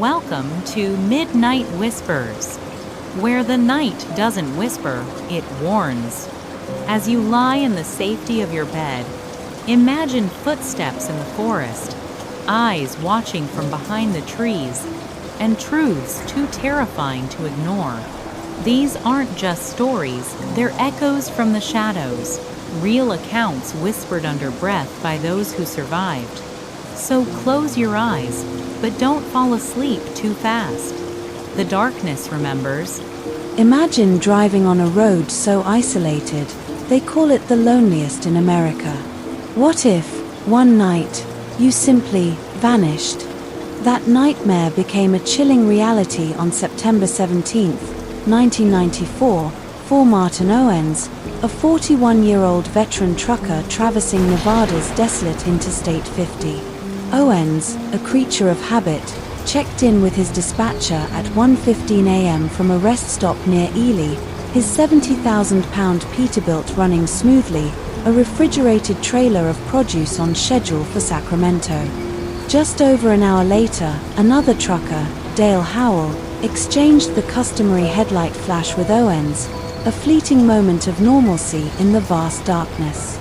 Welcome to Midnight Whispers, where the night doesn't whisper, it warns. As you lie in the safety of your bed, imagine footsteps in the forest, eyes watching from behind the trees, and truths too terrifying to ignore. These aren't just stories, they're echoes from the shadows, real accounts whispered under breath by those who survived. So close your eyes, but don't fall asleep too fast. The darkness remembers. Imagine driving on a road so isolated, they call it the loneliest in America. What if, one night, you simply vanished? That nightmare became a chilling reality on September 17, 1994, for Martin Owens, a 41-year-old veteran trucker traversing Nevada's desolate Interstate 50. Owens, a creature of habit, checked in with his dispatcher at 1:15 a.m. from a rest stop near Eerie, his 70,000-pound Peterbilt running smoothly, a refrigerated trailer of produce on schedule for Sacramento. Just over an hour later, another trucker, Dale Howell, exchanged the customary headlight flash with Owens, a fleeting moment of normalcy in the vast darkness.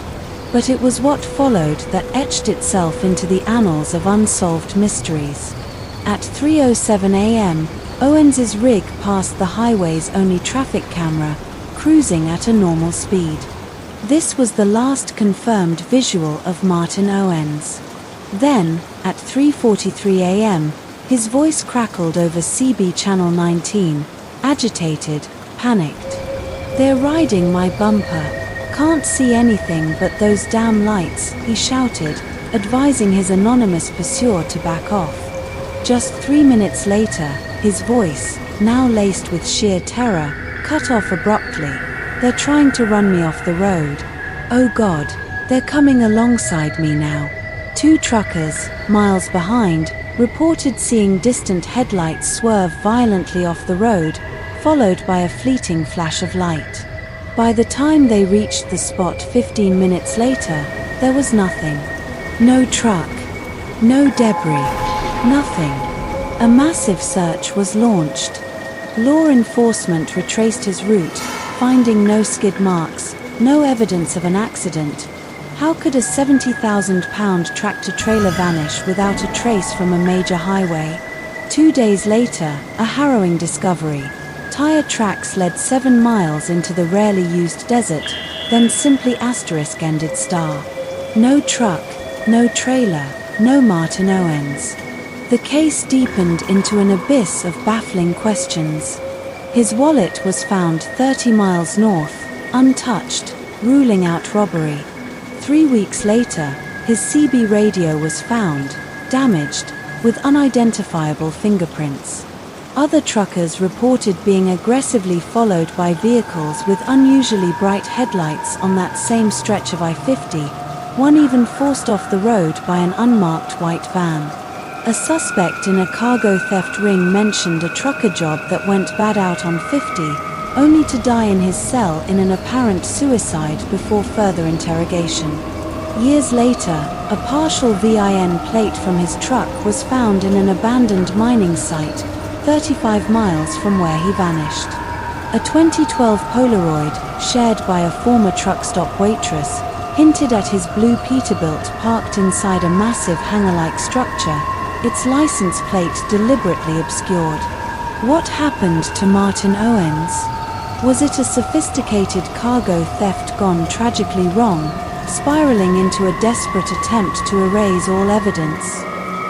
But it was what followed that etched itself into the annals of unsolved mysteries. At 3:07 a.m., Owens's rig passed the highway's only traffic camera, cruising at a normal speed. This was the last confirmed visual of Martin Owens. Then, at 3:43 a.m., his voice crackled over CB Channel 19, agitated, panicked. "They're riding my bumper. Can't see anything but those damn lights," he shouted, advising his anonymous pursuer to back off. Just 3 minutes later, his voice, now laced with sheer terror, cut off abruptly. "They're trying to run me off the road. Oh God, they're coming alongside me now." Two truckers, miles behind, reported seeing distant headlights swerve violently off the road, followed by a fleeting flash of light. By the time they reached the spot 15 minutes later, there was nothing. No truck. No debris. Nothing. A massive search was launched. Law enforcement retraced his route, finding no skid marks, no evidence of an accident. How could a 70,000-pound tractor-trailer vanish without a trace from a major highway? 2 days later, a harrowing discovery. Tire tracks led 7 miles into the rarely used desert, then simply *ended star. No truck, no trailer, no Martin Owens. The case deepened into an abyss of baffling questions. His wallet was found 30 miles north, untouched, ruling out robbery. 3 weeks later, his CB radio was found, damaged, with unidentifiable fingerprints. Other truckers reported being aggressively followed by vehicles with unusually bright headlights on that same stretch of I-50, one even forced off the road by an unmarked white van. A suspect in a cargo theft ring mentioned a trucker job that went bad out on 50, only to die in his cell in an apparent suicide before further interrogation. Years later, a partial VIN plate from his truck was found in an abandoned mining site, 35 miles from where he vanished. A 2012 Polaroid, shared by a former truck stop waitress, hinted at his blue Peterbilt parked inside a massive hangar-like structure, its license plate deliberately obscured. What happened to Martin Owens? Was it a sophisticated cargo theft gone tragically wrong, spiraling into a desperate attempt to erase all evidence?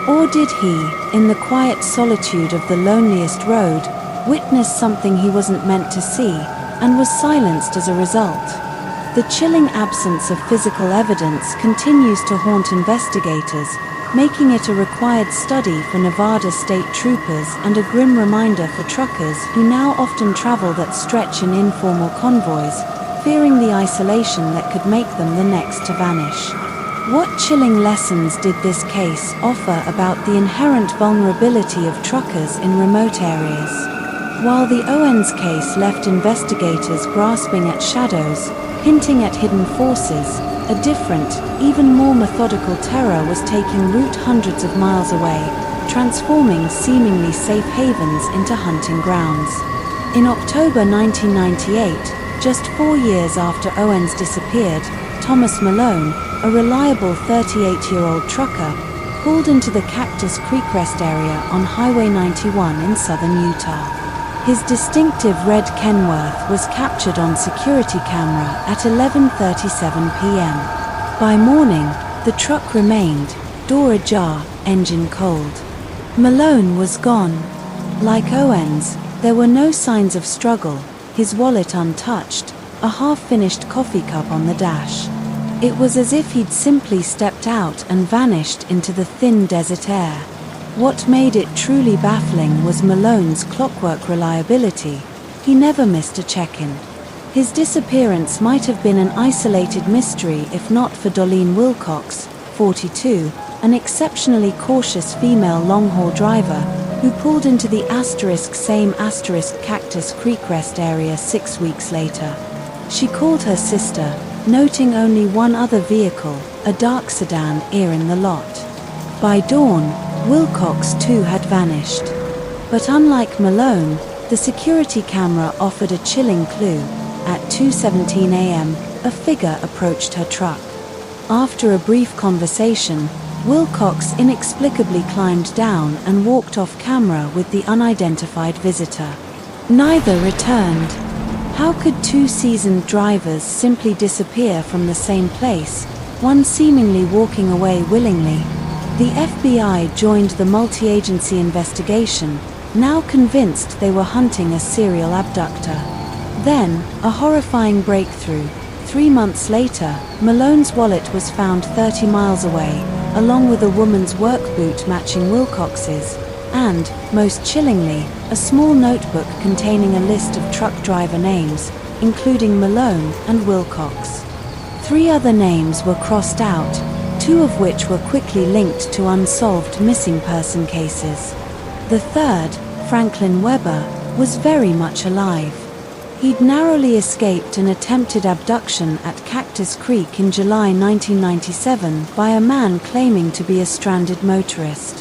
Or did he, in the quiet solitude of the loneliest road, witness something he wasn't meant to see, and was silenced as a result? The chilling absence of physical evidence continues to haunt investigators, making it a required study for Nevada state troopers and a grim reminder for truckers who now often travel that stretch in informal convoys, fearing the isolation that could make them the next to vanish. What chilling lessons did this case offer about the inherent vulnerability of truckers in remote areas? While the Owens case left investigators grasping at shadows, hinting at hidden forces, a different, even more methodical terror was taking root hundreds of miles away, transforming seemingly safe havens into hunting grounds. In October 1998, just 4 years after Owens disappeared, Thomas Malone, a reliable 38-year-old trucker, pulled into the Cactus Creek Rest area on Highway 91 in southern Utah. His distinctive red Kenworth was captured on security camera at 11:37 p.m. By morning, the truck remained, door ajar, engine cold. Malone was gone. Like Owens, there were no signs of struggle, his wallet untouched, a half-finished coffee cup on the dash. It was as if he'd simply stepped out and vanished into the thin desert air. What made it truly baffling was Malone's clockwork reliability. He never missed a check-in. His disappearance might have been an isolated mystery if not for Dolene Wilcox, 42, an exceptionally cautious female long-haul driver who pulled into the same Cactus Creek Rest area 6 weeks later. She called her sister, noting only one other vehicle, a dark sedan, in the lot. By dawn, Wilcox too had vanished. But unlike Malone, the security camera offered a chilling clue. At 2:17 a.m., a figure approached her truck. After a brief conversation, Wilcox inexplicably climbed down and walked off camera with the unidentified visitor. Neither returned. How could two seasoned drivers simply disappear from the same place, one seemingly walking away willingly? The FBI joined the multi-agency investigation, now convinced they were hunting a serial abductor. Then, a horrifying breakthrough. 3 months later, Malone's wallet was found 30 miles away, along with a woman's work boot matching Wilcox's, and, most chillingly, a small notebook containing a list of truck driver names, including Malone and Wilcox. 3 other names were crossed out, 2 of which were quickly linked to unsolved missing person cases. The third, Franklin Weber, was very much alive. He'd narrowly escaped an attempted abduction at Cactus Creek in July 1997 by a man claiming to be a stranded motorist.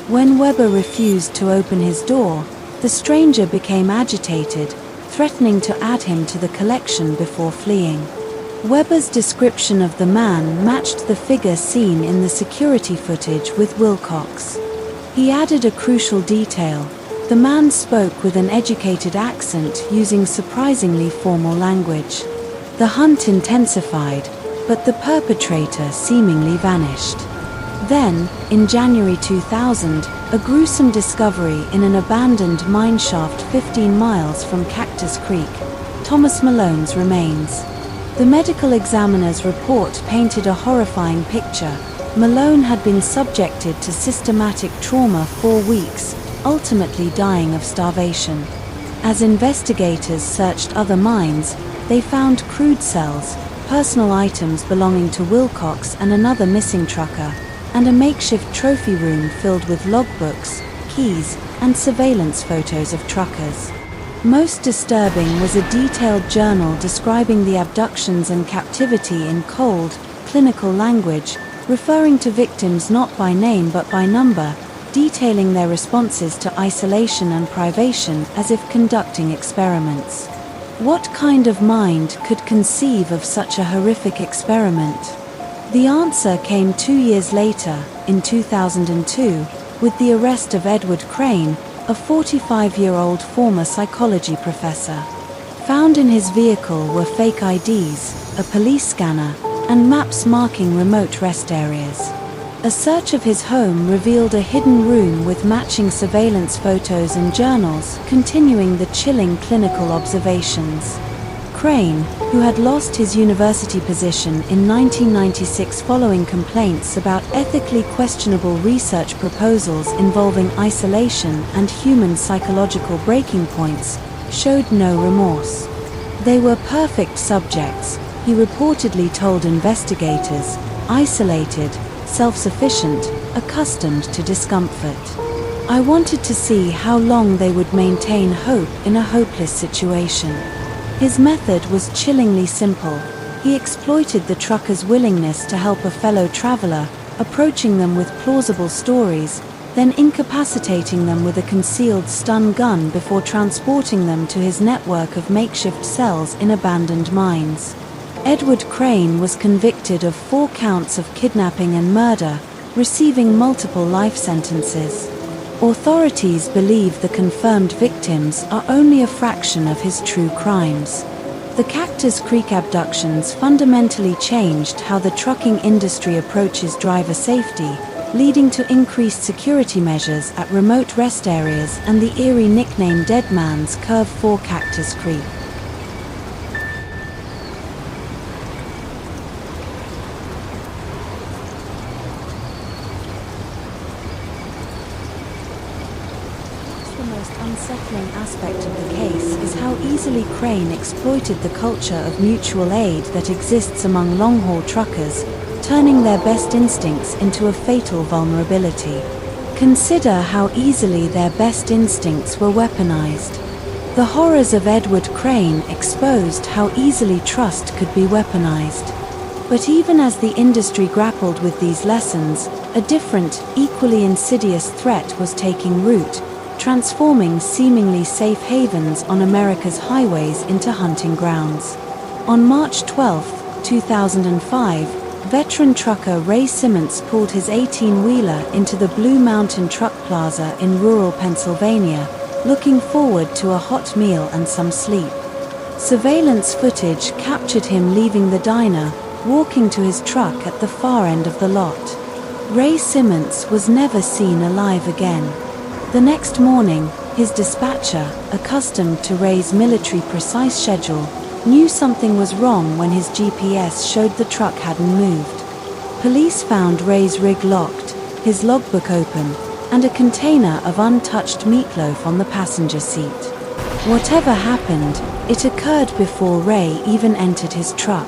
When Weber refused to open his door, the stranger became agitated, threatening to add him to the collection before fleeing. Weber's description of the man matched the figure seen in the security footage with Wilcox. He added a crucial detail. The man spoke with an educated accent using surprisingly formal language. The hunt intensified, but the perpetrator seemingly vanished. Then, in January 2000, a gruesome discovery in an abandoned mine shaft 15 miles from Cactus Creek, Thomas Malone's remains. The medical examiner's report painted a horrifying picture. Malone had been subjected to systematic trauma for weeks, ultimately dying of starvation. As investigators searched other mines, they found crude cells, personal items belonging to Wilcox and another missing trucker, and a makeshift trophy room filled with logbooks, keys, and surveillance photos of truckers. Most disturbing was a detailed journal describing the abductions and captivity in cold, clinical language, referring to victims not by name but by number, detailing their responses to isolation and privation as if conducting experiments. What kind of mind could conceive of such a horrific experiment? The answer came 2 years later, in 2002, with the arrest of Edward Crane, a 45-year-old former psychology professor. Found in his vehicle were fake IDs, a police scanner, and maps marking remote rest areas. A search of his home revealed a hidden room with matching surveillance photos and journals, continuing the chilling clinical observations. Crane, who had lost his university position in 1996 following complaints about ethically questionable research proposals involving isolation and human psychological breaking points, showed no remorse. They were perfect subjects, he reportedly told investigators, isolated, self-sufficient, accustomed to discomfort. I wanted to see how long they would maintain hope in a hopeless situation. His method was chillingly simple. He exploited the trucker's willingness to help a fellow traveler, approaching them with plausible stories, then incapacitating them with a concealed stun gun before transporting them to his network of makeshift cells in abandoned mines. Edward Crane was convicted of 4 counts of kidnapping and murder, receiving multiple life sentences. Authorities believe the confirmed victims are only a fraction of his true crimes. The Cactus Creek abductions fundamentally changed how the trucking industry approaches driver safety, leading to increased security measures at remote rest areas and the eerie nickname Dead Man's Curve for Cactus Creek. The most unsettling aspect of the case is how easily Crane exploited the culture of mutual aid that exists among long-haul truckers, turning their best instincts into a fatal vulnerability. Consider how easily their best instincts were weaponized. The horrors of Edward Crane exposed how easily trust could be weaponized. But even as the industry grappled with these lessons, a different, equally insidious threat was taking root, transforming seemingly safe havens on America's highways into hunting grounds. On March 12, 2005, veteran trucker Ray Simmons pulled his 18-wheeler into the Blue Mountain Truck Plaza in rural Pennsylvania, looking forward to a hot meal and some sleep. Surveillance footage captured him leaving the diner, walking to his truck at the far end of the lot. Ray Simmons was never seen alive again. The next morning, his dispatcher, accustomed to Ray's military-precise schedule, knew something was wrong when his GPS showed the truck hadn't moved. Police found Ray's rig locked, his logbook open, and a container of untouched meatloaf on the passenger seat. Whatever happened, it occurred before Ray even entered his truck.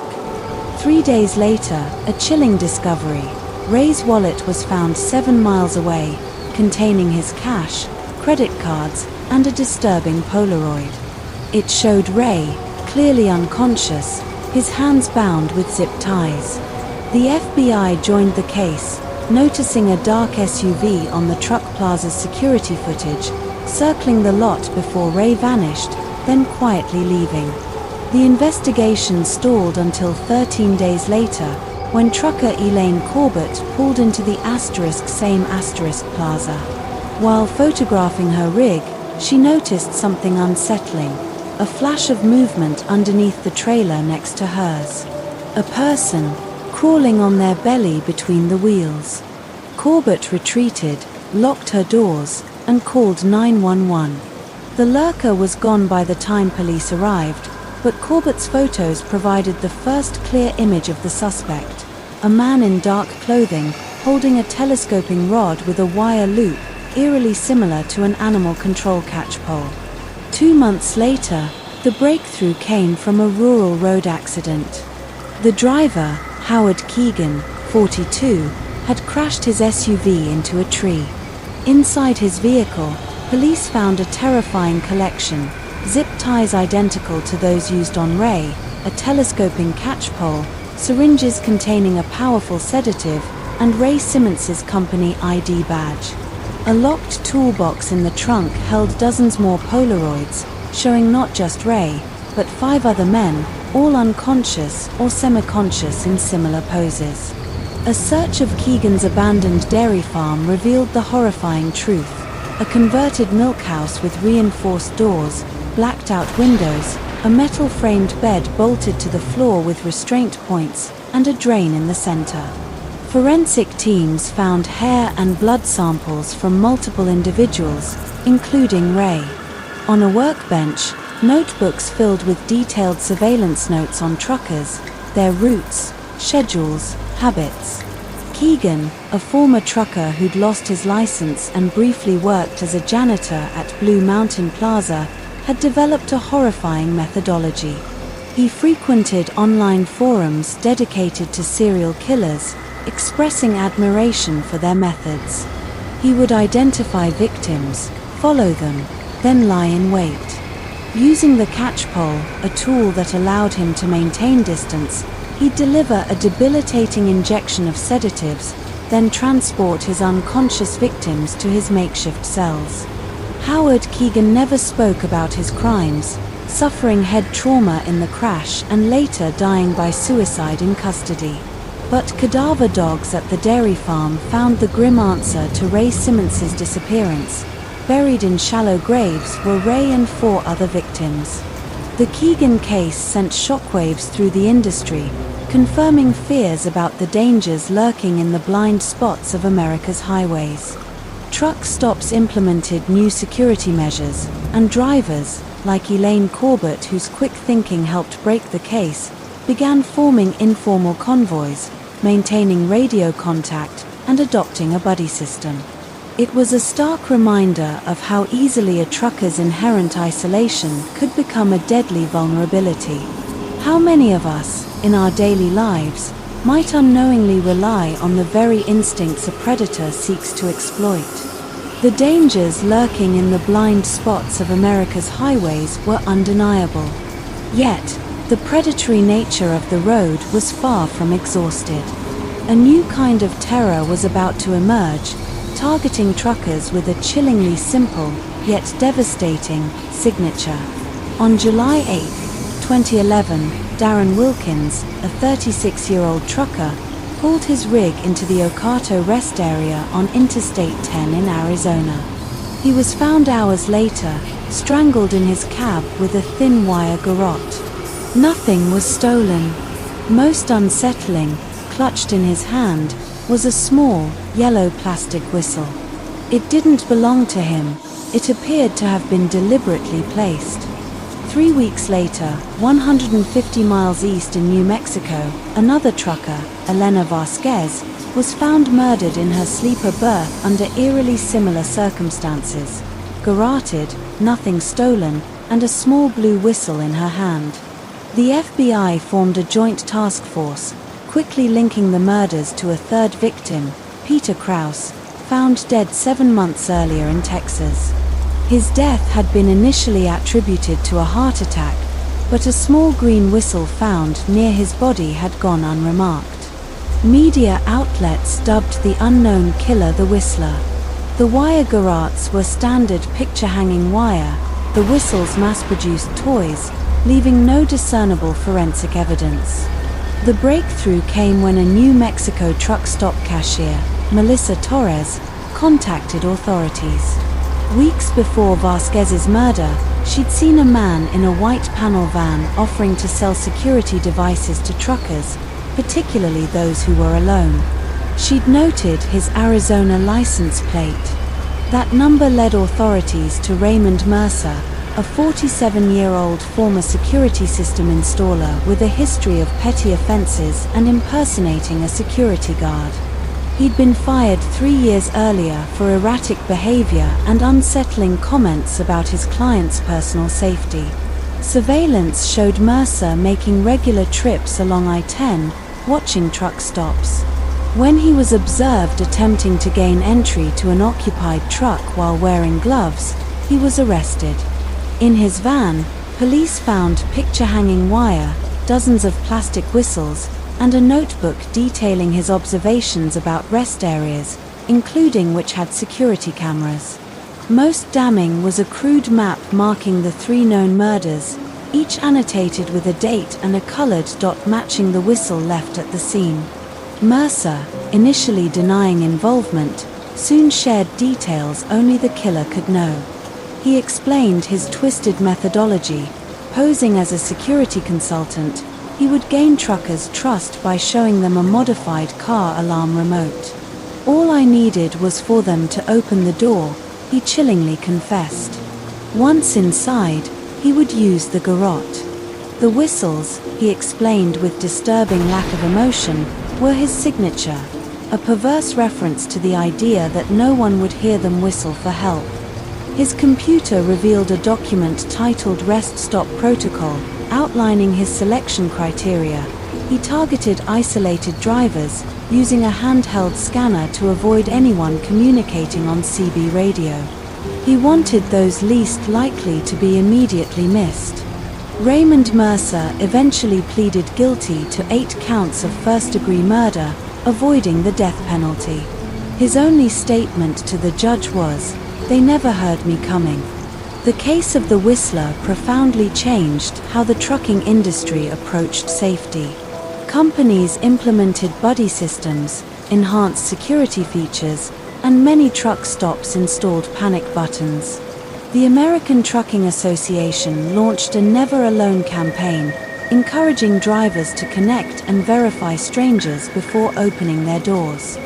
3 days later, a chilling discovery. Ray's wallet was found 7 miles away, containing his cash, credit cards, and a disturbing Polaroid. It showed Ray, clearly unconscious, his hands bound with zip ties. The FBI joined the case, noticing a dark SUV on the truck plaza's security footage, circling the lot before Ray vanished, then quietly leaving. The investigation stalled until 13 days later, when trucker Elaine Corbett pulled into the same plaza. While photographing her rig, she noticed something unsettling, a flash of movement underneath the trailer next to hers. A person, crawling on their belly between the wheels. Corbett retreated, locked her doors, and called 911. The lurker was gone by the time police arrived, but Corbett's photos provided the first clear image of the suspect, a man in dark clothing, holding a telescoping rod with a wire loop, eerily similar to an animal control catch pole. 2 months later, the breakthrough came from a rural road accident. The driver, Howard Keegan, 42, had crashed his SUV into a tree. Inside his vehicle, police found a terrifying collection, zip ties identical to those used on Ray, a telescoping catch pole, syringes containing a powerful sedative, and Ray Simmons's company ID badge. A locked toolbox in the trunk held dozens more Polaroids, showing not just Ray, but 5 other men, all unconscious or semi-conscious in similar poses. A search of Keegan's abandoned dairy farm revealed the horrifying truth: a converted milk house with reinforced doors, blacked-out windows, a metal-framed bed bolted to the floor with restraint points, and a drain in the center. Forensic teams found hair and blood samples from multiple individuals, including Ray. On a workbench, notebooks filled with detailed surveillance notes on truckers, their routes, schedules, habits. Keegan, a former trucker who'd lost his license and briefly worked as a janitor at Blue Mountain Plaza, had developed a horrifying methodology. He frequented online forums dedicated to serial killers, expressing admiration for their methods. He would identify victims, follow them, then lie in wait. Using the catch pole, a tool that allowed him to maintain distance, he'd deliver a debilitating injection of sedatives, then then transport his unconscious victims to his makeshift cells. Howard Keegan never spoke about his crimes, suffering head trauma in the crash and later dying by suicide in custody. But cadaver dogs at the dairy farm found the grim answer to Ray Simmons's disappearance. Buried in shallow graves were Ray and 4 other victims. The Keegan case sent shockwaves through the industry, confirming fears about the dangers lurking in the blind spots of America's highways. Truck stops implemented new security measures, and drivers, like Elaine Corbett, whose quick thinking helped break the case, began forming informal convoys, maintaining radio contact, and adopting a buddy system. It was a stark reminder of how easily a trucker's inherent isolation could become a deadly vulnerability. How many of us, in our daily lives, might unknowingly rely on the very instincts a predator seeks to exploit? The dangers lurking in the blind spots of America's highways were undeniable. Yet, the predatory nature of the road was far from exhausted. A new kind of terror was about to emerge, targeting truckers with a chillingly simple, yet devastating, signature. On July 8, 2011, Darren Wilkins, a 36-year-old trucker, pulled his rig into the Ocato rest area on Interstate 10 in Arizona. He was found hours later, strangled in his cab with a thin wire garrote. Nothing was stolen. Most unsettling, clutched in his hand, was a small, yellow plastic whistle. It didn't belong to him. It appeared to have been deliberately placed. 3 weeks later, 150 miles east in New Mexico, another trucker, Elena Vasquez, was found murdered in her sleeper berth under eerily similar circumstances. Garroted, nothing stolen, and a small blue whistle in her hand. The FBI formed a joint task force, quickly linking the murders to a third victim, Peter Krause, found dead 7 months earlier in Texas. His death had been initially attributed to a heart attack, but a small green whistle found near his body had gone unremarked. Media outlets dubbed the unknown killer the Whistler. The wire garrotes were standard picture-hanging wire, the whistles mass-produced toys, leaving no discernible forensic evidence. The breakthrough came when a New Mexico truck stop cashier, Melissa Torres, contacted authorities. Weeks before Vasquez's murder, she'd seen a man in a white panel van offering to sell security devices to truckers, particularly those who were alone. She'd noted his Arizona license plate. That number led authorities to Raymond Mercer, a 47-year-old former security system installer with a history of petty offenses and impersonating a security guard. He'd been fired 3 years earlier for erratic behavior and unsettling comments about his client's personal safety. Surveillance showed Mercer making regular trips along I-10, watching truck stops. When he was observed attempting to gain entry to an occupied truck while wearing gloves, he was arrested. In his van, police found picture-hanging wire, dozens of plastic whistles, and a notebook detailing his observations about rest areas, including which had security cameras. Most damning was a crude map marking the 3 known murders, each annotated with a date and a colored dot matching the whistle left at the scene. Mercer, initially denying involvement, soon shared details only the killer could know. He explained his twisted methodology. Posing as a security consultant, he would gain truckers' trust by showing them a modified car alarm remote. "All I needed was for them to open the door," he chillingly confessed. Once inside, he would use the garrote. The whistles, he explained with disturbing lack of emotion, were his signature, a perverse reference to the idea that no one would hear them whistle for help. His computer revealed a document titled Rest Stop Protocol, outlining his selection criteria. He targeted isolated drivers, using a handheld scanner to avoid anyone communicating on CB radio. He wanted those least likely to be immediately missed. Raymond Mercer eventually pleaded guilty to 8 counts of first-degree murder avoiding the death penalty. His only statement to the judge was, "They never heard me coming." The case of the Whistler profoundly changed how the trucking industry approached safety. Companies implemented buddy systems, enhanced security features, and many truck stops installed panic buttons. The American Trucking Association launched a Never Alone campaign, encouraging drivers to connect and verify strangers before opening their doors.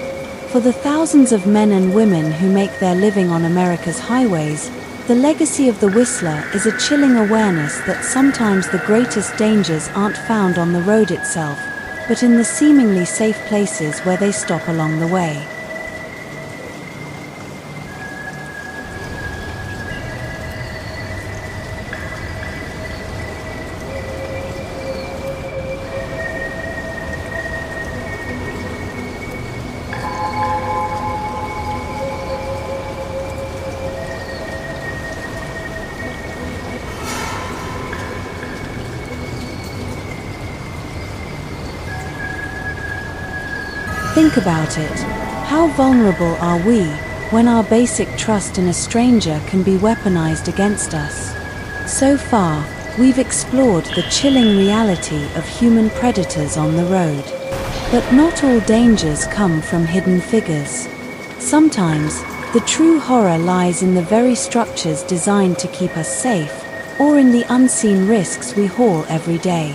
For the thousands of men and women who make their living on America's highways, the legacy of the Whistler is a chilling awareness that sometimes the greatest dangers aren't found on the road itself, but in the seemingly safe places where they stop along the way. Think about it. How vulnerable are we when our basic trust in a stranger can be weaponized against us? So far, we've explored the chilling reality of human predators on the road. But not all dangers come from hidden figures. Sometimes, the true horror lies in the very structures designed to keep us safe, or in the unseen risks we haul every day.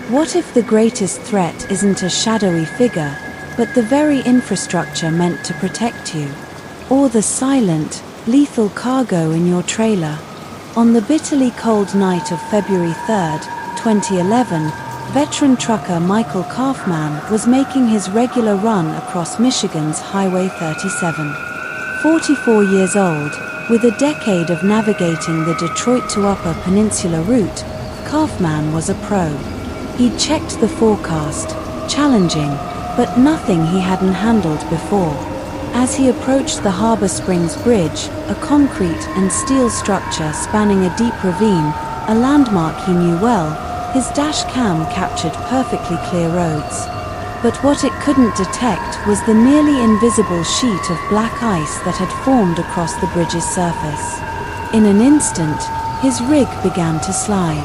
What if the greatest threat isn't a shadowy figure, but the very infrastructure meant to protect you? Or the silent, lethal cargo in your trailer? On the bitterly cold night of February 3, 2011, veteran trucker Michael Kaufman was making his regular run across Michigan's Highway 37. 44 years old, with a decade of navigating the Detroit to Upper Peninsula route, Kaufman was a pro. He'd checked the forecast, challenging, but nothing he hadn't handled before. As he approached the Harbor Springs Bridge, a concrete and steel structure spanning a deep ravine, a landmark he knew well, his dash cam captured perfectly clear roads. But what it couldn't detect was the nearly invisible sheet of black ice that had formed across the bridge's surface. In an instant, his rig began to slide.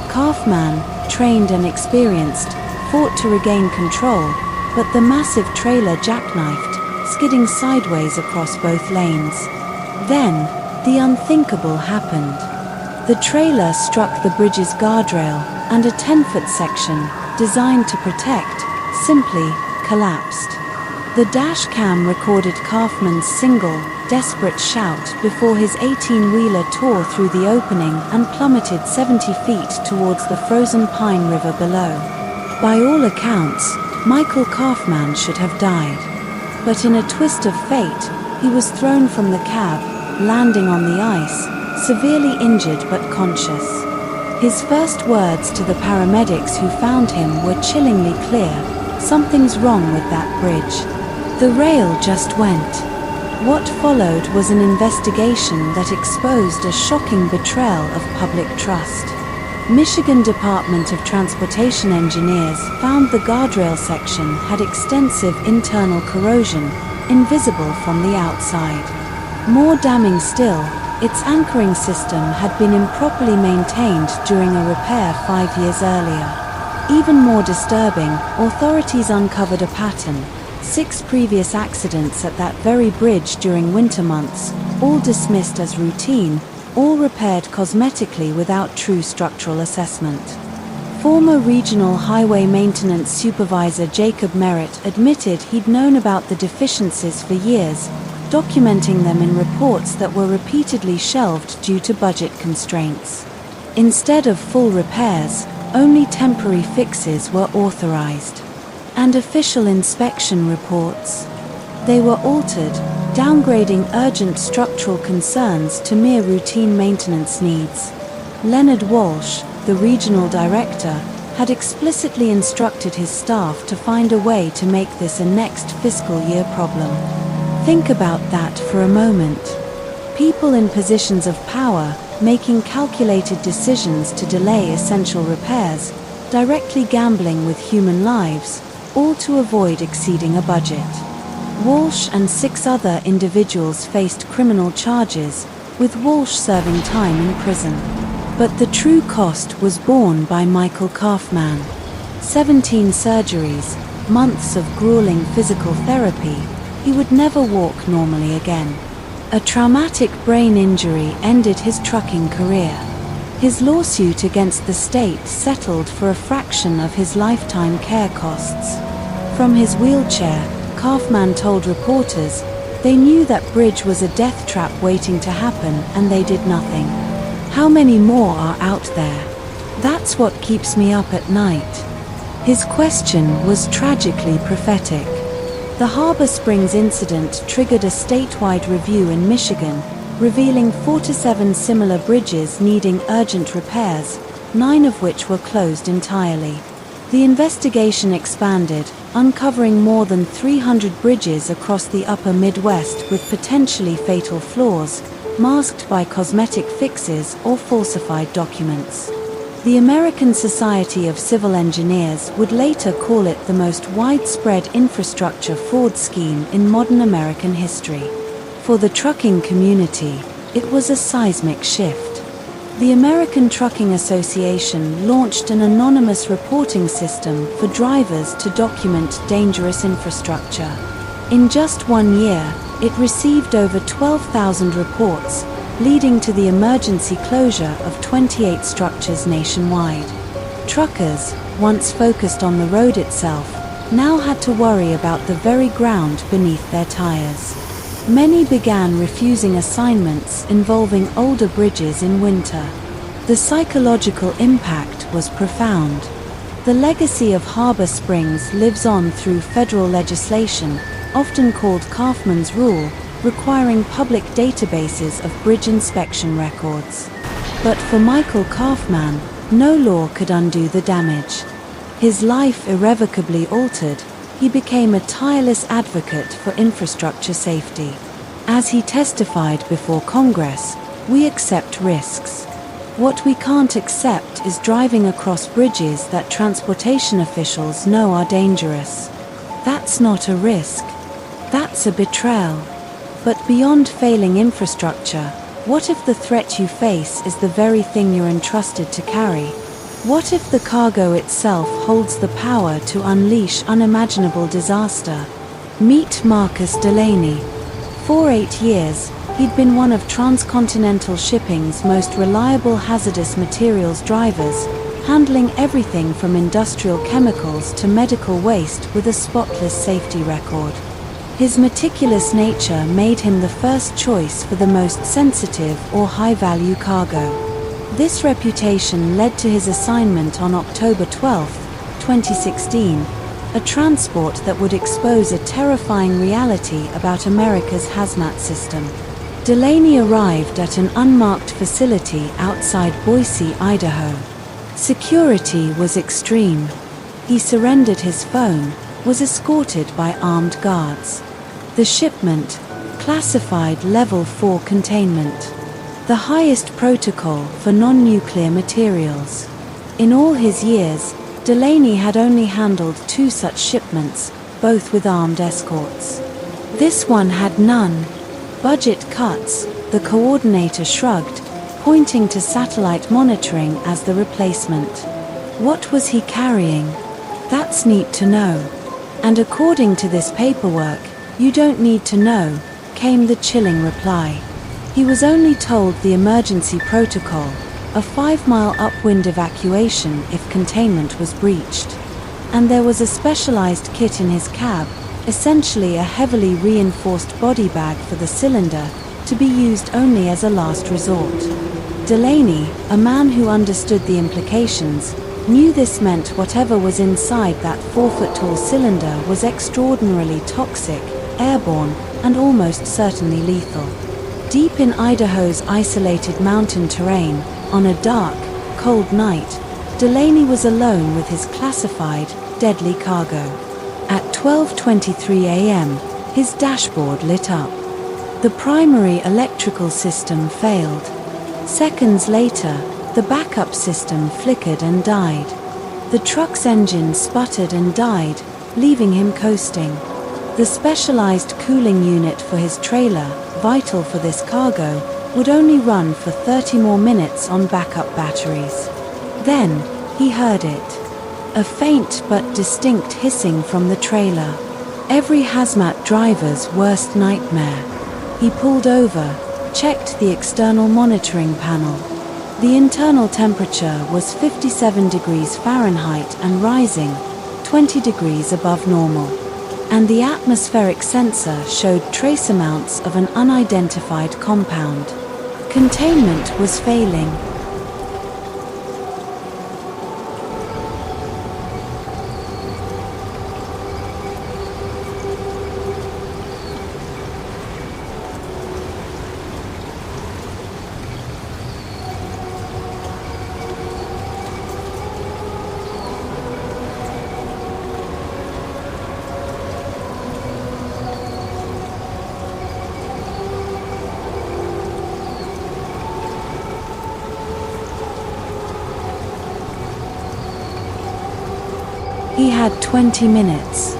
Kaufman, trained and experienced, fought to regain control, but the massive trailer jackknifed, skidding sideways across both lanes. Then, the unthinkable happened. The trailer struck the bridge's guardrail, and a 10-foot section, designed to protect, simply collapsed. The dash cam recorded Kaufman's single, desperate shout before his 18-wheeler tore through the opening and plummeted 70 feet towards the frozen Pine River below. By all accounts, Michael Kaufman should have died. But in a twist of fate, he was thrown from the cab, landing on the ice, severely injured but conscious. His first words to the paramedics who found him were chillingly clear: "Something's wrong with that bridge. The rail just went." What followed was an investigation that exposed a shocking betrayal of public trust. Michigan Department of Transportation engineers found the guardrail section had extensive internal corrosion, invisible from the outside. More damning still, its anchoring system had been improperly maintained during a repair 5 years earlier. Even more disturbing, authorities uncovered a pattern: 6 previous accidents at that very bridge during winter months, all dismissed as routine, all repaired cosmetically without true structural assessment. Former Regional Highway Maintenance Supervisor Jacob Merritt admitted he'd known about the deficiencies for years, documenting them in reports that were repeatedly shelved due to budget constraints. Instead of full repairs, only temporary fixes were authorized. And official inspection reports? They were altered, downgrading urgent structural concerns to mere routine maintenance needs. Leonard Walsh, the regional director, had explicitly instructed his staff to find a way to make this a next fiscal year problem. Think about that for a moment. People in positions of power making calculated decisions to delay essential repairs, directly gambling with human lives, all to avoid exceeding a budget. Walsh and 6 other individuals faced criminal charges, with Walsh serving time in prison. But the true cost was borne by Michael Kaufman. 17 surgeries, months of grueling physical therapy, he would never walk normally again. A traumatic brain injury ended his trucking career. His lawsuit against the state settled for a fraction of his lifetime care costs. From his wheelchair, Kaufman told reporters, "They knew that bridge was a death trap waiting to happen and they did nothing. How many more are out there? That's what keeps me up at night." His question was tragically prophetic. The Harbor Springs incident triggered a statewide review in Michigan, revealing 4 to 7 similar bridges needing urgent repairs, 9 of which were closed entirely. The investigation expanded, uncovering more than 300 bridges across the upper Midwest with potentially fatal flaws, masked by cosmetic fixes or falsified documents. The American Society of Civil Engineers would later call it the most widespread infrastructure fraud scheme in modern American history. For the trucking community, it was a seismic shift. The American Trucking Association launched an anonymous reporting system for drivers to document dangerous infrastructure. In just 1 year, it received over 12,000 reports, leading to the emergency closure of 28 structures nationwide. Truckers, once focused on the road itself, now had to worry about the very ground beneath their tires. Many began refusing assignments involving older bridges in winter. The psychological impact was profound. The legacy of Harbor Springs lives on through federal legislation, often called Kaufman's Rule, requiring public databases of bridge inspection records. But for Michael Kaufman, no law could undo the damage. His life irrevocably altered, he became a tireless advocate for infrastructure safety. As he testified before Congress, "We accept risks. What we can't accept is driving across bridges that transportation officials know are dangerous. That's not a risk. That's a betrayal." But beyond failing infrastructure, what if the threat you face is the very thing you're entrusted to carry? What if the cargo itself holds the power to unleash unimaginable disaster? Meet Marcus Delaney. For 8 years, he'd been one of transcontinental shipping's most reliable hazardous materials drivers, handling everything from industrial chemicals to medical waste with a spotless safety record. His meticulous nature made him the first choice for the most sensitive or high-value cargo. This reputation led to his assignment on October 12, 2016, a transport that would expose a terrifying reality about America's hazmat system. Delaney arrived at an unmarked facility outside Boise, Idaho. Security was extreme. He surrendered his phone, was escorted by armed guards. The shipment, classified Level 4 containment, the highest protocol for non-nuclear materials. In all his years, Delaney had only handled 2 such shipments, both with armed escorts. This one had none. Budget cuts, the coordinator shrugged, pointing to satellite monitoring as the replacement. What was he carrying? That's neat to know. And according to this paperwork, "You don't need to know," came the chilling reply. He was only told the emergency protocol, a 5-mile upwind evacuation if containment was breached. And there was a specialized kit in his cab, essentially a heavily reinforced body bag for the cylinder, to be used only as a last resort. Delaney, a man who understood the implications, knew this meant whatever was inside that 4-foot-tall cylinder was extraordinarily toxic, airborne, and almost certainly lethal. Deep in Idaho's isolated mountain terrain, on a dark, cold night, Delaney was alone with his classified, deadly cargo. At 12:23 a.m., his dashboard lit up. The primary electrical system failed. Seconds later, the backup system flickered and died. The truck's engine sputtered and died, leaving him coasting. The specialized cooling unit for his trailer, vital for this cargo, would only run for 30 more minutes on backup batteries. Then, he heard it. A faint but distinct hissing from the trailer. Every hazmat driver's worst nightmare. He pulled over, checked the external monitoring panel. The internal temperature was 57 degrees Fahrenheit and rising, 20 degrees above normal. And the atmospheric sensor showed trace amounts of an unidentified compound. Containment was failing. He had 20 minutes.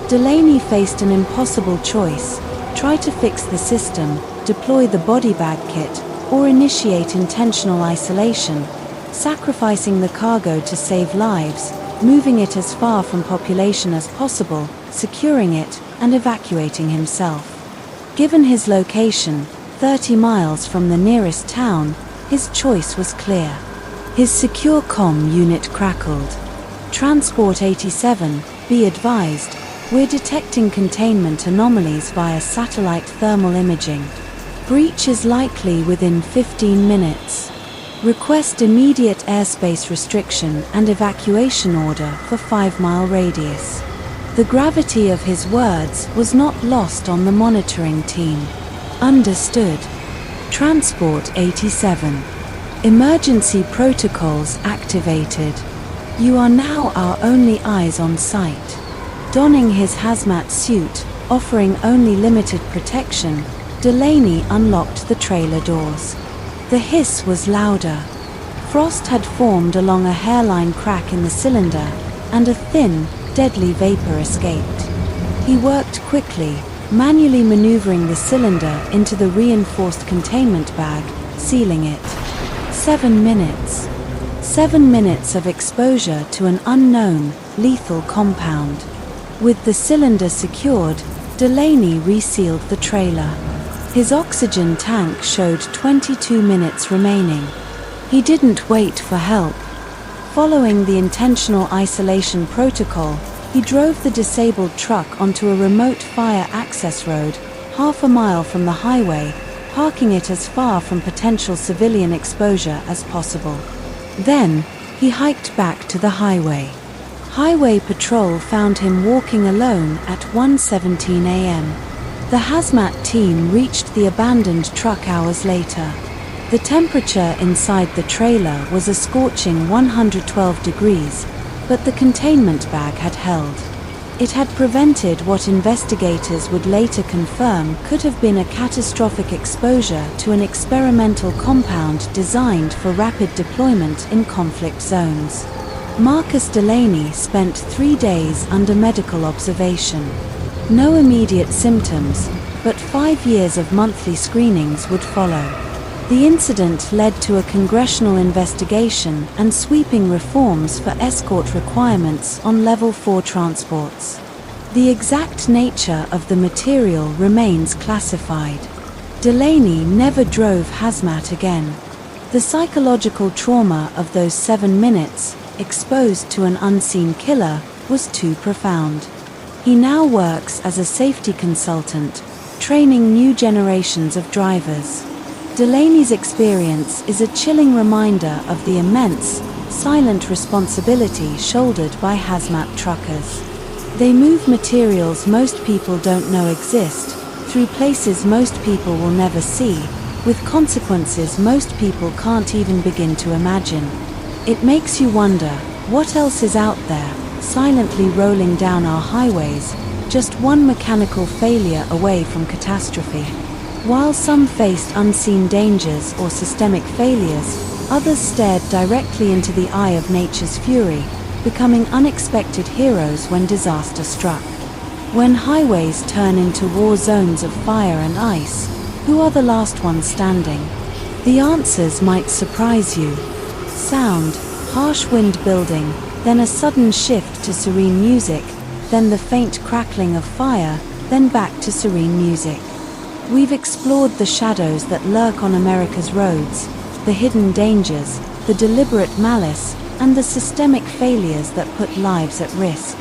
Delaney faced an impossible choice: try to fix the system, deploy the body bag kit, or initiate intentional isolation, sacrificing the cargo to save lives, moving it as far from population as possible, securing it, and evacuating himself. Given his location, 30 miles from the nearest town, his choice was clear. His secure comm unit crackled. Transport 87, be advised, we're detecting containment anomalies via satellite thermal imaging. Breach is likely within 15 minutes. Request immediate airspace restriction and evacuation order for 5-mile radius. The gravity of his words was not lost on the monitoring team. Understood. Transport 87. Emergency protocols activated. You are now our only eyes on site. Donning his hazmat suit, offering only limited protection, Delaney unlocked the trailer doors. The hiss was louder. Frost had formed along a hairline crack in the cylinder, and a thin, deadly vapor escaped. He worked quickly, manually maneuvering the cylinder into the reinforced containment bag, sealing it. 7 minutes. 7 minutes of exposure to an unknown, lethal compound. With the cylinder secured, Delaney resealed the trailer. His oxygen tank showed 22 minutes remaining. He didn't wait for help. Following the intentional isolation protocol, he drove the disabled truck onto a remote fire access road, half a mile from the highway, parking it as far from potential civilian exposure as possible. Then, he hiked back to the highway. Highway patrol found him walking alone at 1:17 a.m. The hazmat team reached the abandoned truck hours later. The temperature inside the trailer was a scorching 112 degrees, but the containment bag had held. It had prevented what investigators would later confirm could have been a catastrophic exposure to an experimental compound designed for rapid deployment in conflict zones. Marcus Delaney spent 3 days under medical observation. No immediate symptoms, but 5 years of monthly screenings would follow. The incident led to a congressional investigation and sweeping reforms for escort requirements on Level 4 transports. The exact nature of the material remains classified. Delaney never drove hazmat again. The psychological trauma of those 7 minutes, exposed to an unseen killer, was too profound. He now works as a safety consultant, training new generations of drivers. Delaney's experience is a chilling reminder of the immense, silent responsibility shouldered by hazmat truckers. They move materials most people don't know exist, through places most people will never see, with consequences most people can't even begin to imagine. It makes you wonder, what else is out there, silently rolling down our highways, just one mechanical failure away from catastrophe? While some faced unseen dangers or systemic failures, others stared directly into the eye of nature's fury, becoming unexpected heroes when disaster struck. When highways turn into war zones of fire and ice, who are the last ones standing? The answers might surprise you. Sound, harsh wind building, then a sudden shift to serene music, then the faint crackling of fire, then back to serene music. We've explored the shadows that lurk on America's roads, the hidden dangers, the deliberate malice, and the systemic failures that put lives at risk.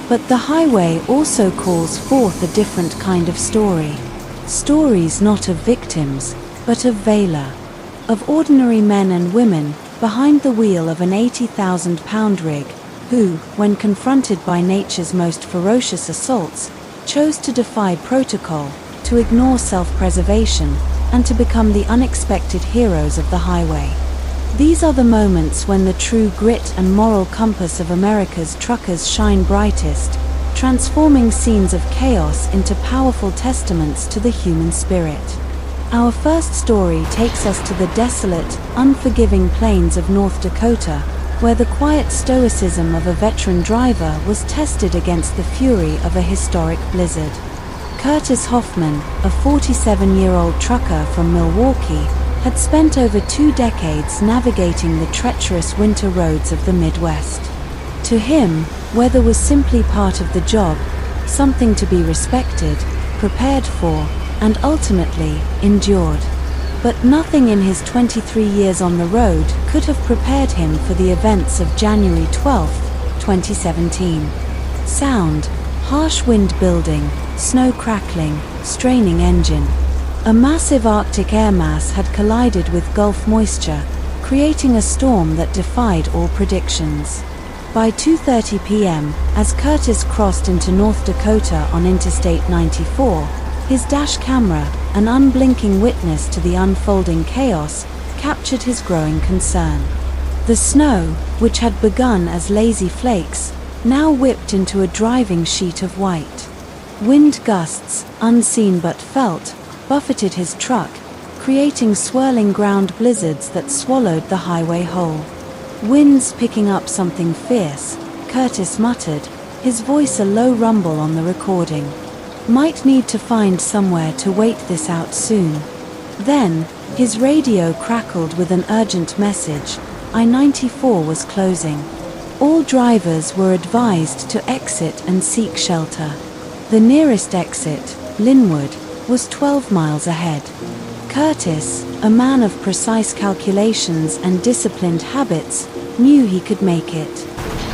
But the highway also calls forth a different kind of story. Stories not of victims, but of valor. Of ordinary men and women behind the wheel of an 80,000-pound rig, who, when confronted by nature's most ferocious assaults, chose to defy protocol, to ignore self-preservation, and to become the unexpected heroes of the highway. These are the moments when the true grit and moral compass of America's truckers shine brightest, transforming scenes of chaos into powerful testaments to the human spirit. Our first story takes us to the desolate, unforgiving plains of North Dakota, where the quiet stoicism of a veteran driver was tested against the fury of a historic blizzard. Curtis Hoffman, a 47-year-old trucker from Milwaukee, had spent over 2 decades navigating the treacherous winter roads of the Midwest. To him, weather was simply part of the job, something to be respected, prepared for, and ultimately endured. But nothing in his 23 years on the road could have prepared him for the events of January 12, 2017. Sound, harsh wind building, snow crackling, straining engine. A massive Arctic air mass had collided with Gulf moisture, creating a storm that defied all predictions. By 2:30 p.m., as Curtis crossed into North Dakota on Interstate 94, his dash camera, an unblinking witness to the unfolding chaos, captured his growing concern. The snow, which had begun as lazy flakes, now whipped into a driving sheet of white. Wind gusts, unseen but felt, buffeted his truck, creating swirling ground blizzards that swallowed the highway whole. "Wind's picking up something fierce," Curtis muttered, his voice a low rumble on the recording. "Might need to find somewhere to wait this out soon." Then, his radio crackled with an urgent message. I-94 was closing. All drivers were advised to exit and seek shelter. The nearest exit, Linwood, was 12 miles ahead. Curtis, a man of precise calculations and disciplined habits, knew he could make it.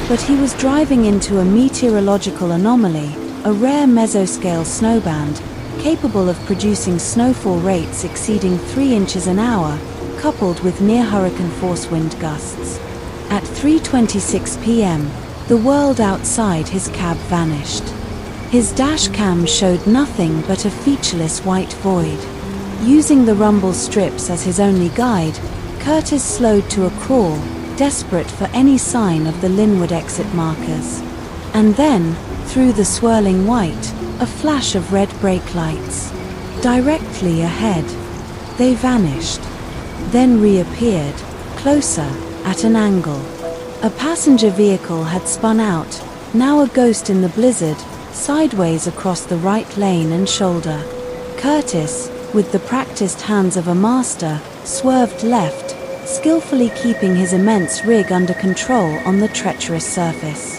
But he was driving into a meteorological anomaly, a rare mesoscale snowband, capable of producing snowfall rates exceeding 3 inches an hour, coupled with near-hurricane force wind gusts. At 3:26 p.m., the world outside his cab vanished. His dash cam showed nothing but a featureless white void. Using the rumble strips as his only guide, Curtis slowed to a crawl, desperate for any sign of the Linwood exit markers. And then, through the swirling white, a flash of red brake lights. Directly ahead. They vanished. Then reappeared, closer, at an angle. A passenger vehicle had spun out, now a ghost in the blizzard, sideways across the right lane and shoulder. Curtis, with the practiced hands of a master, swerved left, skillfully keeping his immense rig under control on the treacherous surface.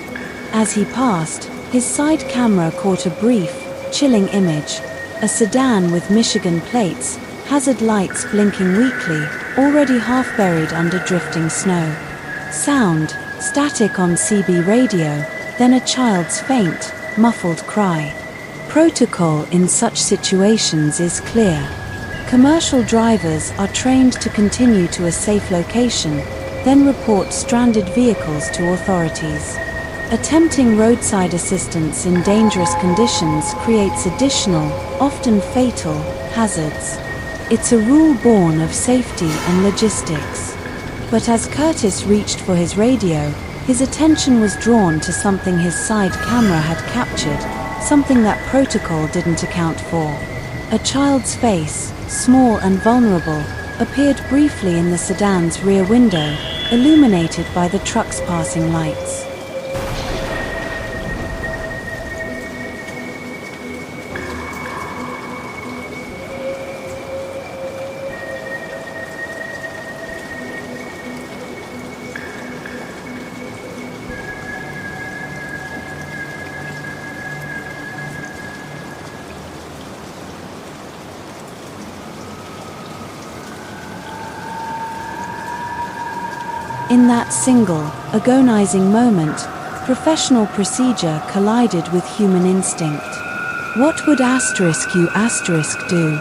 As he passed, his side camera caught a brief, chilling image. A sedan with Michigan plates, hazard lights blinking weakly, already half buried under drifting snow. Sound, static on CB radio, then a child's faint, muffled cry. Protocol in such situations is clear. Commercial drivers are trained to continue to a safe location, then report stranded vehicles to authorities. Attempting roadside assistance in dangerous conditions creates additional, often fatal, hazards. It's a rule born of safety and logistics. But as Curtis reached for his radio, his attention was drawn to something his side camera had captured, something that protocol didn't account for. A child's face, small and vulnerable, appeared briefly in the sedan's rear window, illuminated by the truck's passing lights. In that single, agonizing moment, professional procedure collided with human instinct. What would *U* do?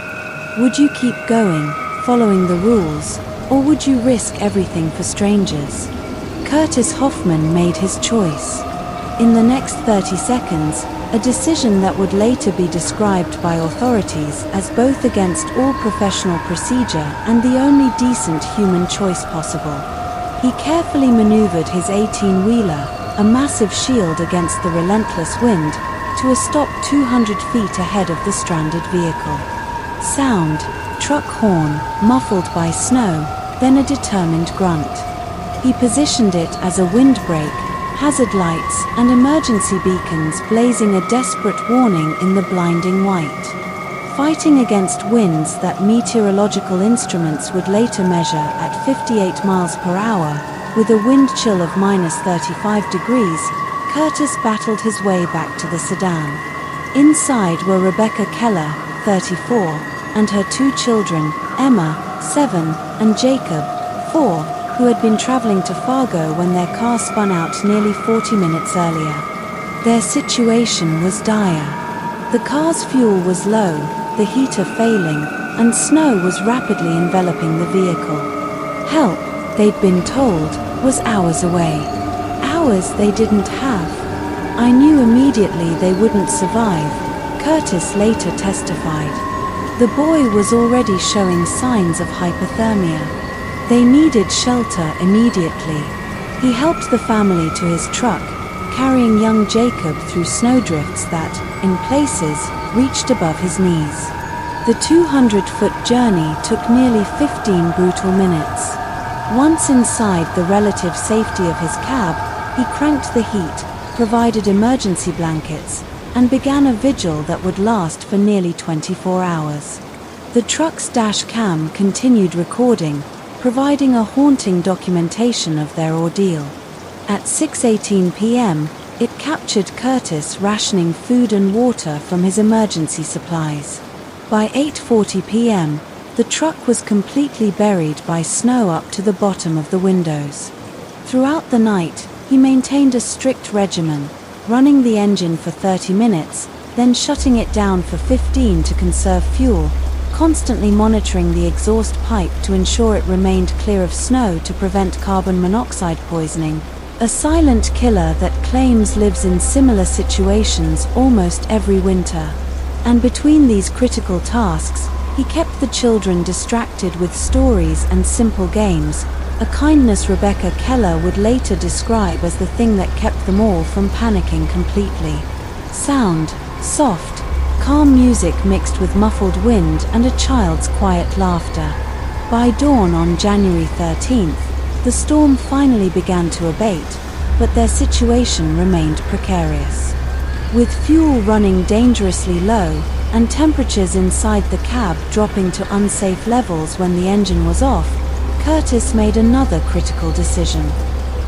Would you keep going, following the rules, or would you risk everything for strangers? Curtis Hoffman made his choice. In the next 30 seconds, a decision that would later be described by authorities as both against all professional procedure and the only decent human choice possible. He carefully maneuvered his 18-wheeler, a massive shield against the relentless wind, to a stop 200 feet ahead of the stranded vehicle. Sound, truck horn, muffled by snow, then a determined grunt. He positioned it as a windbreak, hazard lights and emergency beacons blazing a desperate warning in the blinding white. Fighting against winds that meteorological instruments would later measure at 58 miles per hour, with a wind chill of -35 degrees, Curtis battled his way back to the sedan. Inside were Rebecca Keller, 34, and her two children, Emma, 7, and Jacob, 4, who had been traveling to Fargo when their car spun out nearly 40 minutes earlier. Their situation was dire. The car's fuel was low, the heater failing, and snow was rapidly enveloping the vehicle. Help, they'd been told, was hours away. Hours they didn't have. I knew immediately they wouldn't survive, Curtis later testified. The boy was already showing signs of hypothermia. They needed shelter immediately. He helped the family to his truck, carrying young Jacob through snowdrifts that, in places, reached above his knees. The 200-foot journey took nearly 15 brutal minutes. Once inside the relative safety of his cab, he cranked the heat, provided emergency blankets, and began a vigil that would last for nearly 24 hours. The truck's dash cam continued recording, providing a haunting documentation of their ordeal. At 6:18 p.m., it captured Curtis rationing food and water from his emergency supplies. By 8:40 p.m., the truck was completely buried by snow up to the bottom of the windows. Throughout the night, he maintained a strict regimen, running the engine for 30 minutes, then shutting it down for 15 to conserve fuel, constantly monitoring the exhaust pipe to ensure it remained clear of snow to prevent carbon monoxide poisoning, a silent killer that claims lives in similar situations almost every winter. And between these critical tasks, he kept the children distracted with stories and simple games, a kindness Rebecca Keller would later describe as the thing that kept them all from panicking completely. Sound, soft, calm music mixed with muffled wind and a child's quiet laughter. By dawn on January 13th, the storm finally began to abate, but their situation remained precarious. With fuel running dangerously low, and temperatures inside the cab dropping to unsafe levels when the engine was off, Curtis made another critical decision.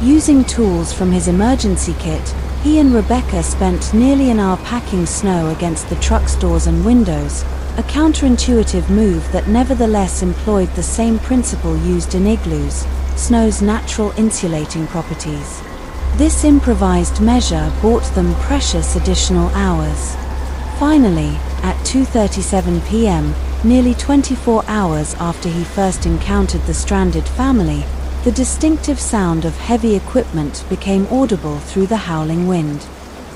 Using tools from his emergency kit, he and Rebecca spent nearly an hour packing snow against the truck's doors and windows, a counterintuitive move that nevertheless employed the same principle used in igloos, snow's natural insulating properties. This improvised measure bought them precious additional hours. Finally, at 2:37 p.m., nearly 24 hours after he first encountered the stranded family, the distinctive sound of heavy equipment became audible through the howling wind.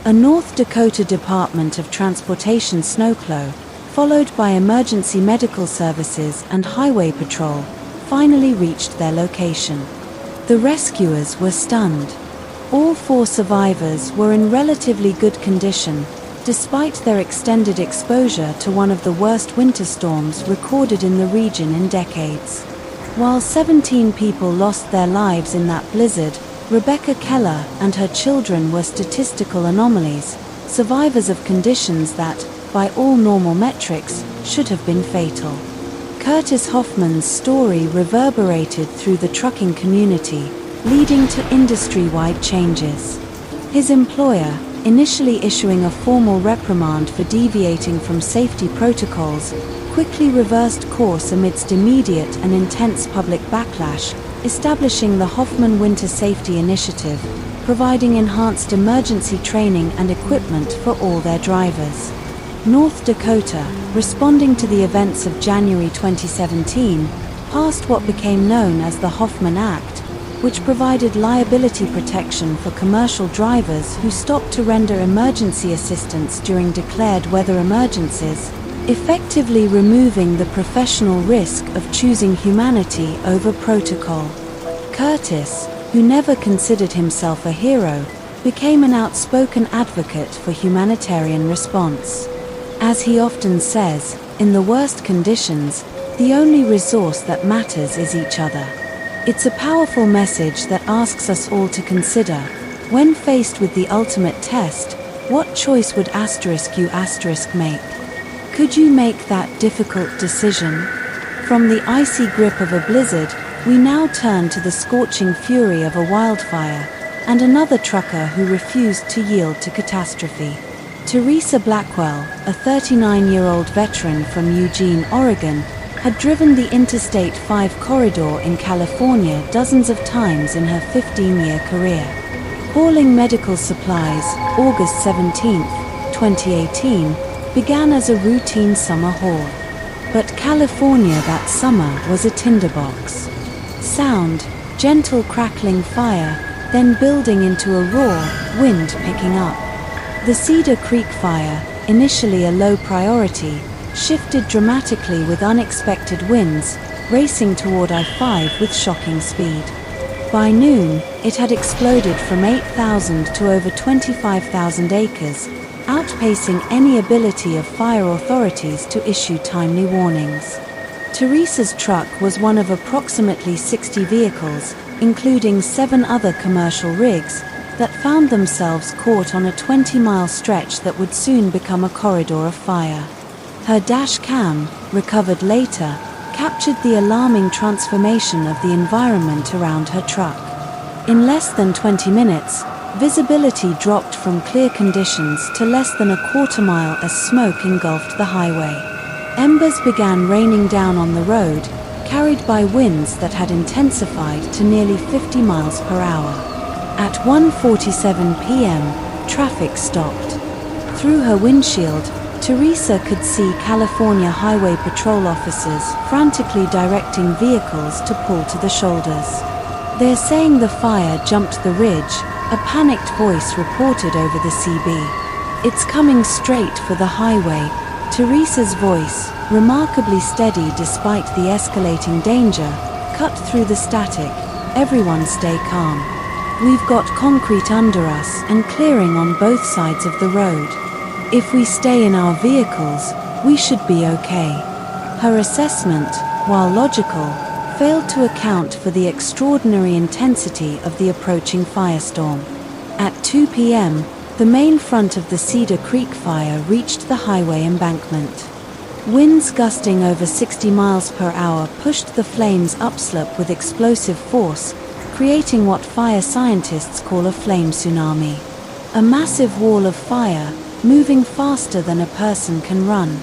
A North Dakota Department of Transportation snowplow, followed by emergency medical services and highway patrol, finally reached their location. The rescuers were stunned. All 4 survivors were in relatively good condition, despite their extended exposure to one of the worst winter storms recorded in the region in decades. While 17 people lost their lives in that blizzard, Rebecca Keller and her children were statistical anomalies, survivors of conditions that, by all normal metrics, should have been fatal. Curtis Hoffman's story reverberated through the trucking community, leading to industry-wide changes. His employer, initially issuing a formal reprimand for deviating from safety protocols, quickly reversed course amidst immediate and intense public backlash, establishing the Hoffman Winter Safety Initiative, providing enhanced emergency training and equipment for all their drivers. North Dakota, responding to the events of January 2017, passed what became known as the Hoffman Act, which provided liability protection for commercial drivers who stopped to render emergency assistance during declared weather emergencies, effectively removing the professional risk of choosing humanity over protocol. Curtis, who never considered himself a hero, became an outspoken advocate for humanitarian response. As he often says, in the worst conditions, the only resource that matters is each other. It's a powerful message that asks us all to consider, when faced with the ultimate test, what choice would you make? Could you make that difficult decision? From the icy grip of a blizzard, we now turn to the scorching fury of a wildfire, and another trucker who refused to yield to catastrophe. Teresa Blackwell, a 39-year-old veteran from Eugene, Oregon, had driven the Interstate 5 corridor in California dozens of times in her 15-year career. Hauling medical supplies, August 17, 2018, began as a routine summer haul. But California that summer was a tinderbox. Sound, gentle crackling fire, then building into a roar, wind picking up. The Cedar Creek fire, initially a low priority, shifted dramatically with unexpected winds, racing toward I-5 with shocking speed. By noon, it had exploded from 8,000 to over 25,000 acres, outpacing any ability of fire authorities to issue timely warnings. Teresa's truck was one of approximately 60 vehicles, including 7 other commercial rigs, that found themselves caught on a 20-mile stretch that would soon become a corridor of fire. Her dash cam, recovered later, captured the alarming transformation of the environment around her truck. In less than 20 minutes, visibility dropped from clear conditions to less than a quarter mile as smoke engulfed the highway. Embers began raining down on the road, carried by winds that had intensified to nearly 50 miles per hour. At 1:47 p.m., traffic stopped. Through her windshield, Teresa could see California Highway Patrol officers frantically directing vehicles to pull to the shoulders. "They're saying the fire jumped the ridge," a panicked voice reported over the CB. "It's coming straight for the highway." Teresa's voice, remarkably steady despite the escalating danger, cut through the static. "Everyone stay calm. We've got concrete under us and clearing on both sides of the road. If we stay in our vehicles, we should be okay." Her assessment, while logical, failed to account for the extraordinary intensity of the approaching firestorm. At 2 p.m., the main front of the Cedar Creek fire reached the highway embankment. Winds gusting over 60 miles per hour pushed the flames upslope with explosive force, creating what fire scientists call a flame tsunami. A massive wall of fire, moving faster than a person can run.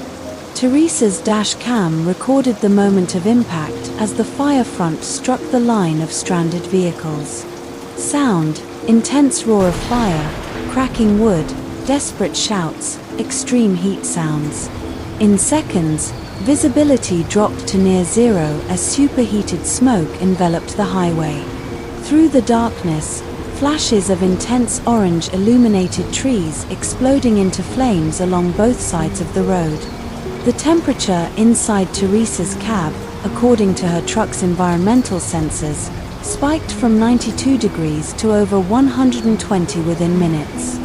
Teresa's dash cam recorded the moment of impact as the fire front struck the line of stranded vehicles. Sound, intense roar of fire, cracking wood, desperate shouts, extreme heat sounds. In seconds, visibility dropped to near zero as superheated smoke enveloped the highway. Through the darkness, flashes of intense orange illuminated trees exploding into flames along both sides of the road. The temperature inside Teresa's cab, according to her truck's environmental sensors, spiked from 92 degrees to over 120 within minutes.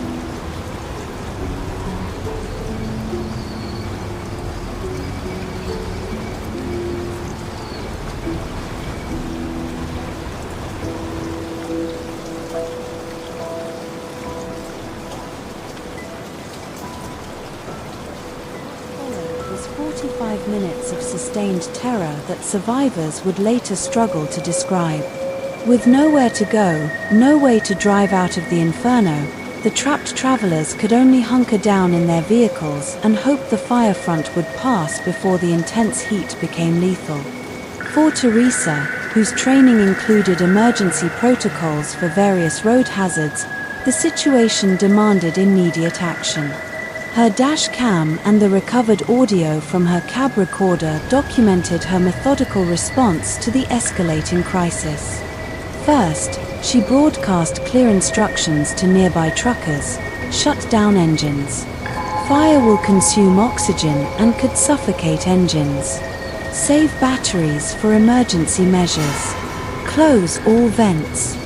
Was 45 minutes of sustained terror that survivors would later struggle to describe. With nowhere to go, no way to drive out of the inferno, the trapped travelers could only hunker down in their vehicles and hope the fire front would pass before the intense heat became lethal. For Teresa, whose training included emergency protocols for various road hazards, the situation demanded immediate action. Her dash cam and the recovered audio from her cab recorder documented her methodical response to the escalating crisis. First, she broadcast clear instructions to nearby truckers: shut down engines. Fire will consume oxygen and could suffocate engines. Save batteries for emergency measures. Close all vents.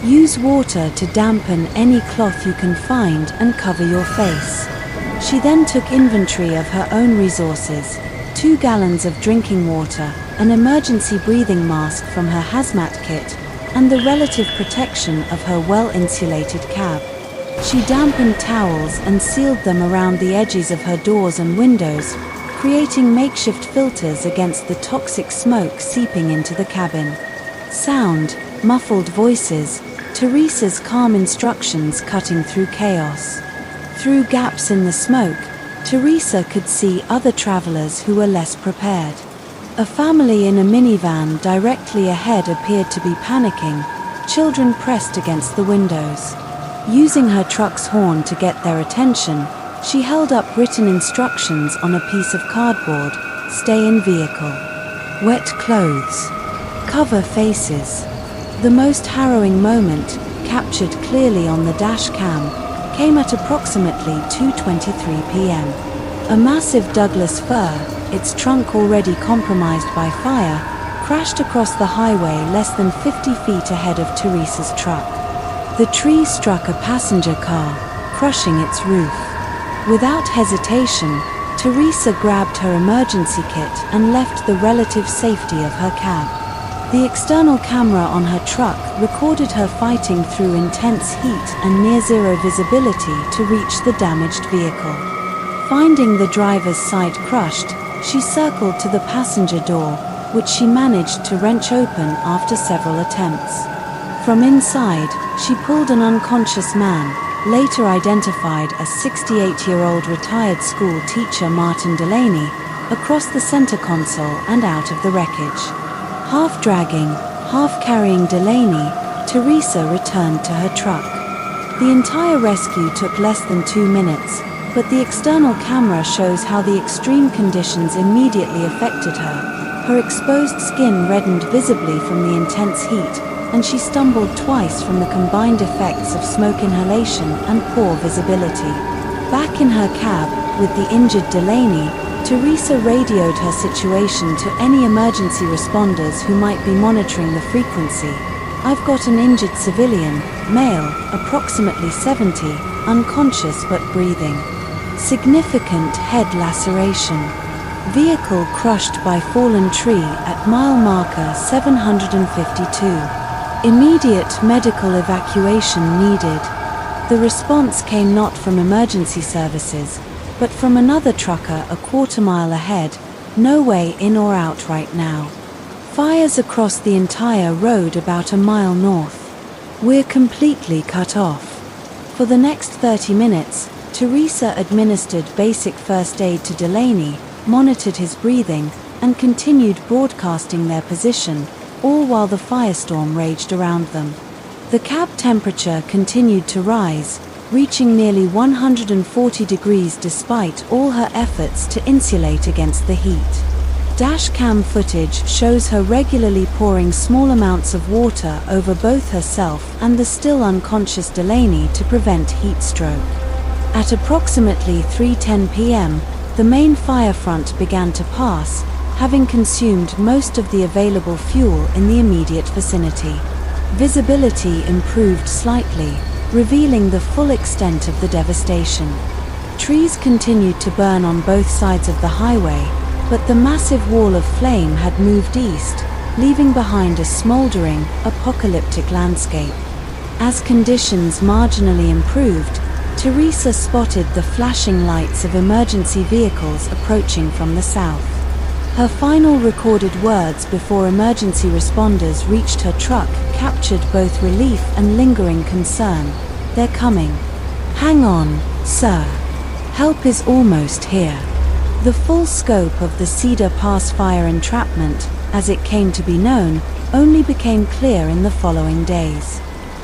Use water to dampen any cloth you can find and cover your face. She then took inventory of her own resources: 2 gallons of drinking water, an emergency breathing mask from her hazmat kit, and the relative protection of her well-insulated cab. She dampened towels and sealed them around the edges of her doors and windows, creating makeshift filters against the toxic smoke seeping into the cabin. Sound, muffled voices, Teresa's calm instructions cutting through chaos. Through gaps in the smoke, Teresa could see other travelers who were less prepared. A family in a minivan directly ahead appeared to be panicking, children pressed against the windows. Using her truck's horn to get their attention, she held up written instructions on a piece of cardboard: stay in vehicle. Wet clothes. Cover faces. The most harrowing moment, captured clearly on the dash cam, came at approximately 2:23 p.m. A massive Douglas fir, its trunk already compromised by fire, crashed across the highway less than 50 feet ahead of Teresa's truck. The tree struck a passenger car, crushing its roof. Without hesitation, Teresa grabbed her emergency kit and left the relative safety of her cab. The external camera on her truck recorded her fighting through intense heat and near-zero visibility to reach the damaged vehicle. Finding the driver's side crushed, she circled to the passenger door, which she managed to wrench open after several attempts. From inside, she pulled an unconscious man, later identified as 68-year-old retired school teacher Martin Delaney, across the center console and out of the wreckage. Half dragging, half carrying Delaney, Teresa returned to her truck. The entire rescue took less than 2 minutes, but the external camera shows how the extreme conditions immediately affected her. Her exposed skin reddened visibly from the intense heat, and she stumbled twice from the combined effects of smoke inhalation and poor visibility. Back in her cab, with the injured Delaney, Teresa radioed her situation to any emergency responders who might be monitoring the frequency. I've got an injured civilian, male, approximately 70, unconscious but breathing. Significant head laceration. Vehicle crushed by fallen tree at mile marker 752. Immediate medical evacuation needed. The response came not from emergency services, but from another trucker a quarter-mile ahead. No way in or out right now. Fires across the entire road about a mile north. We're completely cut off. For the next 30 minutes, Teresa administered basic first aid to Delaney, monitored his breathing, and continued broadcasting their position, all while the firestorm raged around them. The cab temperature continued to rise, reaching nearly 140 degrees despite all her efforts to insulate against the heat. Dashcam footage shows her regularly pouring small amounts of water over both herself and the still unconscious Delaney to prevent heat stroke. At approximately 3:10 p.m., the main fire front began to pass, having consumed most of the available fuel in the immediate vicinity. Visibility improved slightly, revealing the full extent of the devastation. Trees continued to burn on both sides of the highway, but the massive wall of flame had moved east, leaving behind a smoldering, apocalyptic landscape. As conditions marginally improved, Teresa spotted the flashing lights of emergency vehicles approaching from the south. Her final recorded words before emergency responders reached her truck captured both relief and lingering concern. "They're coming. Hang on, sir. Help is almost here. The full scope of the Cedar Pass fire entrapment, as it came to be known, only became clear in the following days.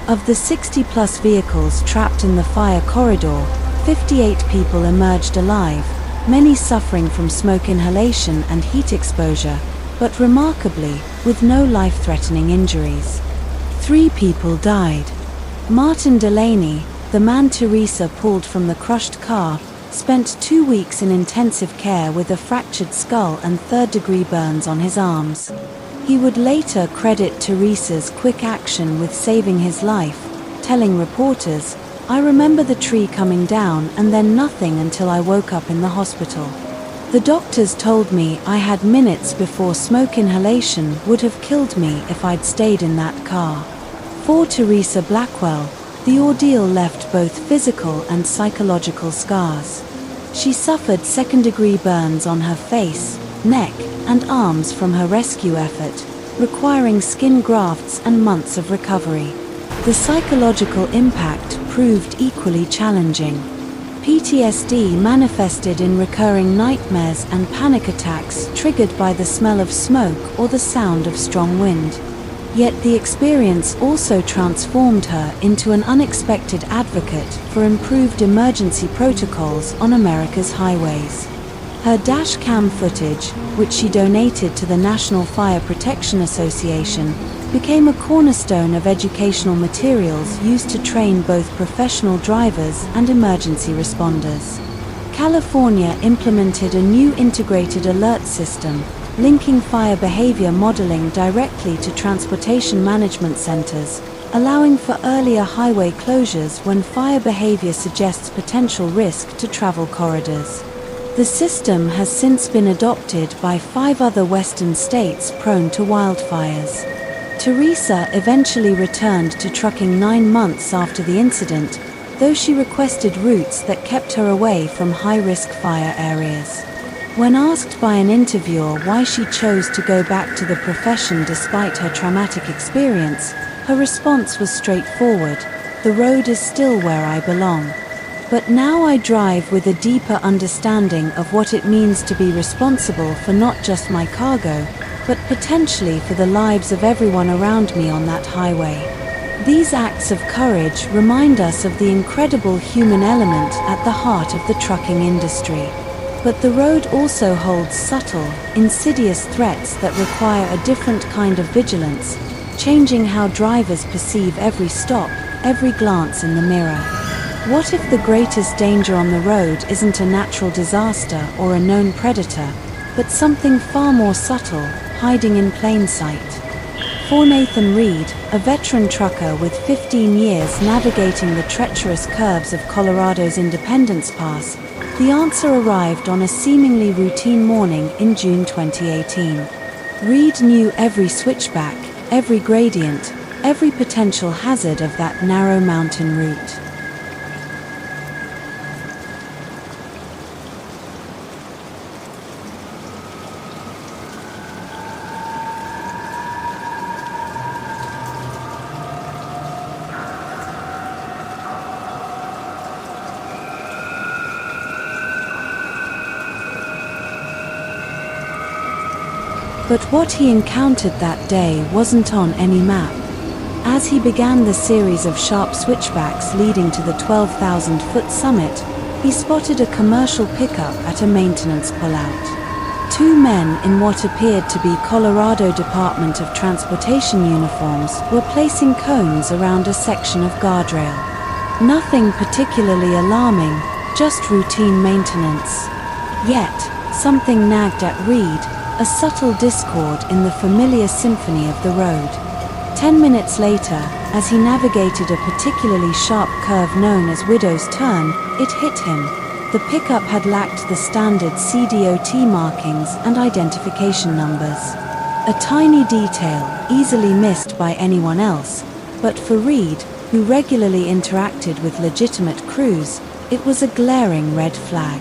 Of the 60-plus vehicles trapped in the fire corridor, 58 people emerged alive, many suffering from smoke inhalation and heat exposure, but remarkably, with no life-threatening injuries. 3 people died. Martin Delaney, the man Teresa pulled from the crushed car, spent 2 weeks in intensive care with a fractured skull and third-degree burns on his arms. He would later credit Teresa's quick action with saving his life, telling reporters, "I remember the tree coming down and then nothing until I woke up in the hospital. The doctors told me I had minutes before smoke inhalation would have killed me if I'd stayed in that car." For Teresa Blackwell, the ordeal left both physical and psychological scars. She suffered second-degree burns on her face, neck, and arms from her rescue effort, requiring skin grafts and months of recovery. The psychological impact proved equally challenging. PTSD manifested in recurring nightmares and panic attacks triggered by the smell of smoke or the sound of strong wind. Yet the experience also transformed her into an unexpected advocate for improved emergency protocols on America's highways. Her dash cam footage, which she donated to the National Fire Protection Association, became a cornerstone of educational materials used to train both professional drivers and emergency responders. California implemented a new integrated alert system, linking fire behavior modeling directly to transportation management centers, allowing for earlier highway closures when fire behavior suggests potential risk to travel corridors. The system has since been adopted by 5 other western states prone to wildfires. Teresa eventually returned to trucking 9 months after the incident, though she requested routes that kept her away from high-risk fire areas. When asked by an interviewer why she chose to go back to the profession despite her traumatic experience, her response was straightforward: "The road is still where I belong. But now I drive with a deeper understanding of what it means to be responsible for not just my cargo, but potentially for the lives of everyone around me on that highway." These acts of courage remind us of the incredible human element at the heart of the trucking industry. But the road also holds subtle, insidious threats that require a different kind of vigilance, changing how drivers perceive every stop, every glance in the mirror. What if the greatest danger on the road isn't a natural disaster or a known predator, but something far more subtle, hiding in plain sight? For Nathan Reed, a veteran trucker with 15 years navigating the treacherous curves of Colorado's Independence Pass, the answer arrived on a seemingly routine morning in June 2018. Reed knew every switchback, every gradient, every potential hazard of that narrow mountain route. But what he encountered that day wasn't on any map. As he began the series of sharp switchbacks leading to the 12,000-foot summit, he spotted a commercial pickup at a maintenance pullout. 2 men in what appeared to be Colorado Department of Transportation uniforms were placing cones around a section of guardrail. Nothing particularly alarming, just routine maintenance. Yet, something nagged at Reed, a subtle discord in the familiar symphony of the road. 10 minutes later, as he navigated a particularly sharp curve known as Widow's Turn, it hit him. The pickup had lacked the standard CDOT markings and identification numbers. A tiny detail, easily missed by anyone else, but for Reed, who regularly interacted with legitimate crews, it was a glaring red flag.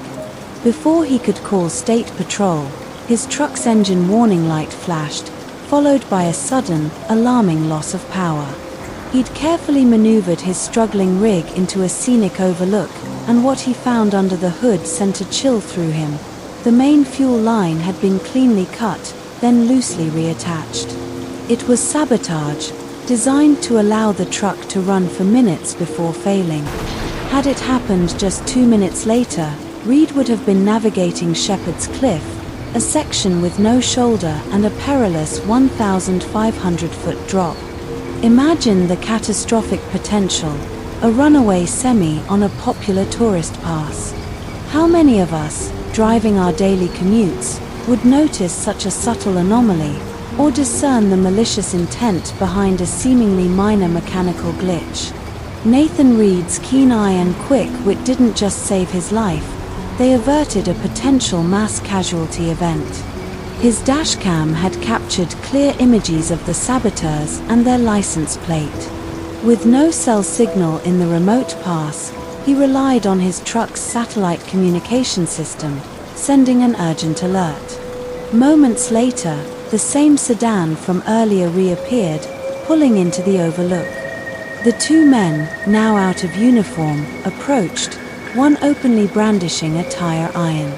Before he could call State Patrol, his truck's engine warning light flashed, followed by a sudden, alarming loss of power. He'd carefully maneuvered his struggling rig into a scenic overlook, and what he found under the hood sent a chill through him. The main fuel line had been cleanly cut, then loosely reattached. It was sabotage, designed to allow the truck to run for minutes before failing. Had it happened just 2 minutes later, Reed would have been navigating Shepherd's Cliff, a section with no shoulder and a perilous 1,500-foot drop. Imagine the catastrophic potential, a runaway semi on a popular tourist pass. How many of us, driving our daily commutes, would notice such a subtle anomaly, or discern the malicious intent behind a seemingly minor mechanical glitch? Nathan Reed's keen eye and quick wit didn't just save his life, they averted a potential mass casualty event. His dashcam had captured clear images of the saboteurs and their license plate. With no cell signal in the remote pass, he relied on his truck's satellite communication system, sending an urgent alert. Moments later, the same sedan from earlier reappeared, pulling into the overlook. The two men, now out of uniform, approached, one openly brandishing a tire iron.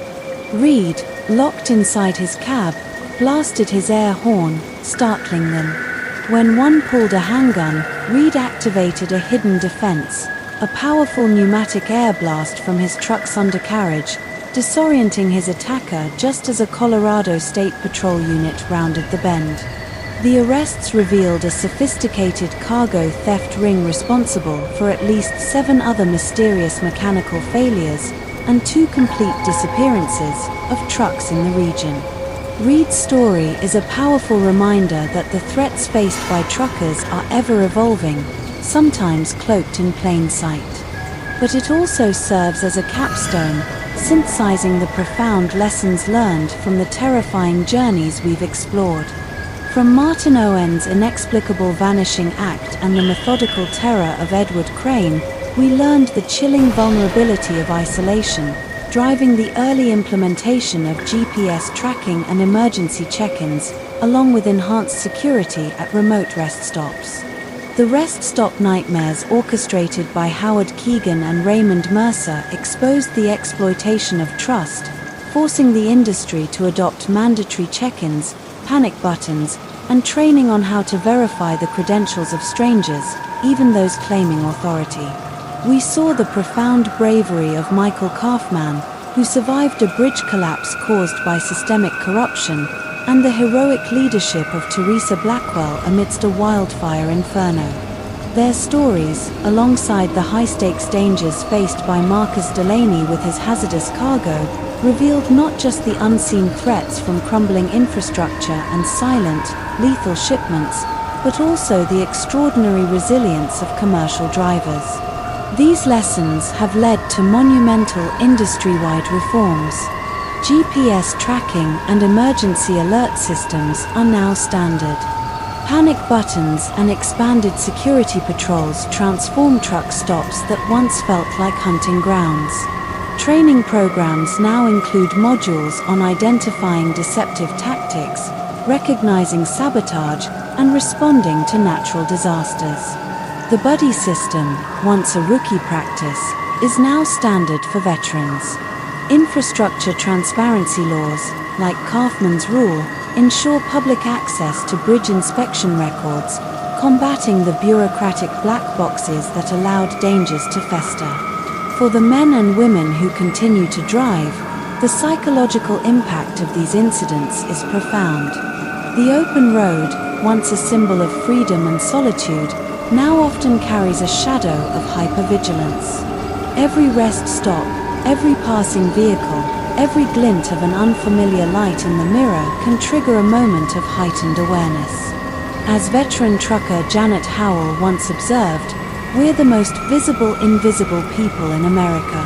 Reed, locked inside his cab, blasted his air horn, startling them. When one pulled a handgun, Reed activated a hidden defense, a powerful pneumatic air blast from his truck's undercarriage, disorienting his attacker just as a Colorado State Patrol unit rounded the bend. The arrests revealed a sophisticated cargo theft ring responsible for at least 7 other mysterious mechanical failures and 2 complete disappearances of trucks in the region. Reed's story is a powerful reminder that the threats faced by truckers are ever evolving, sometimes cloaked in plain sight. But it also serves as a capstone, synthesizing the profound lessons learned from the terrifying journeys we've explored. From Martin Owen's inexplicable vanishing act and the methodical terror of Edward Crane, we learned the chilling vulnerability of isolation, driving the early implementation of GPS tracking and emergency check-ins, along with enhanced security at remote rest stops. The rest stop nightmares orchestrated by Howard Keegan and Raymond Mercer exposed the exploitation of trust, forcing the industry to adopt mandatory check-ins, panic buttons, and training on how to verify the credentials of strangers, even those claiming authority. We saw the profound bravery of Michael Kaufman, who survived a bridge collapse caused by systemic corruption, and the heroic leadership of Teresa Blackwell amidst a wildfire inferno. Their stories, alongside the high-stakes dangers faced by Marcus Delaney with his hazardous cargo, revealed not just the unseen threats from crumbling infrastructure and silent, lethal shipments, but also the extraordinary resilience of commercial drivers. These lessons have led to monumental industry-wide reforms. GPS tracking and emergency alert systems are now standard. Panic buttons and expanded security patrols transform truck stops that once felt like hunting grounds. Training programs now include modules on identifying deceptive tactics, recognizing sabotage, and responding to natural disasters. The buddy system, once a rookie practice, is now standard for veterans. Infrastructure transparency laws, like Kaufman's rule, ensure public access to bridge inspection records, combating the bureaucratic black boxes that allowed dangers to fester. For the men and women who continue to drive, the psychological impact of these incidents is profound. The open road, once a symbol of freedom and solitude, now often carries a shadow of hypervigilance. Every rest stop, every passing vehicle, every glint of an unfamiliar light in the mirror can trigger a moment of heightened awareness. As veteran trucker Janet Howell once observed, "We're the most visible invisible people in America.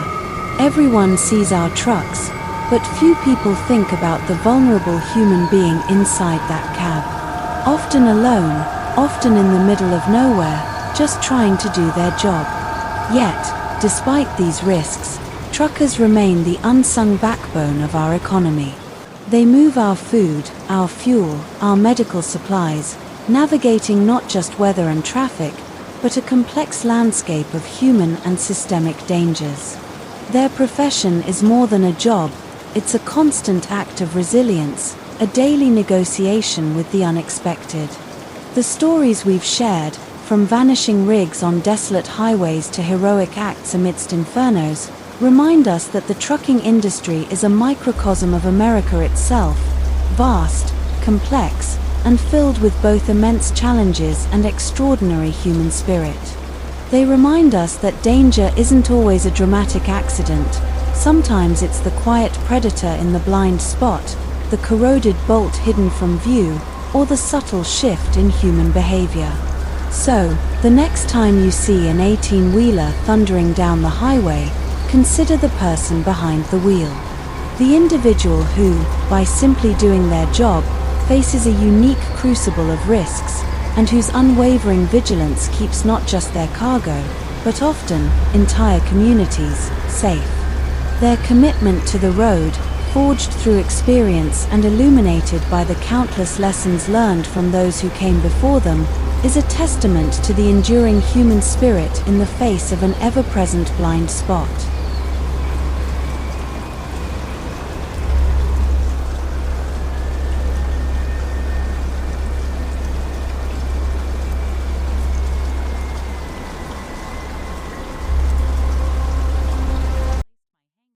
Everyone sees our trucks, but few people think about the vulnerable human being inside that cab. Often alone, often in the middle of nowhere, just trying to do their job." Yet, despite these risks, truckers remain the unsung backbone of our economy. They move our food, our fuel, our medical supplies, navigating not just weather and traffic, but a complex landscape of human and systemic dangers. Their profession is more than a job, it's a constant act of resilience, a daily negotiation with the unexpected. The stories we've shared, from vanishing rigs on desolate highways to heroic acts amidst infernos, remind us that the trucking industry is a microcosm of America itself, vast, complex, and filled with both immense challenges and extraordinary human spirit. They remind us that danger isn't always a dramatic accident. Sometimes it's the quiet predator in the blind spot, the corroded bolt hidden from view, or the subtle shift in human behavior. So, the next time you see an 18-wheeler thundering down the highway, consider the person behind the wheel. The individual who, by simply doing their job, faces a unique crucible of risks, and whose unwavering vigilance keeps not just their cargo, but often entire communities, safe. Their commitment to the road, forged through experience and illuminated by the countless lessons learned from those who came before them, is a testament to the enduring human spirit in the face of an ever-present blind spot.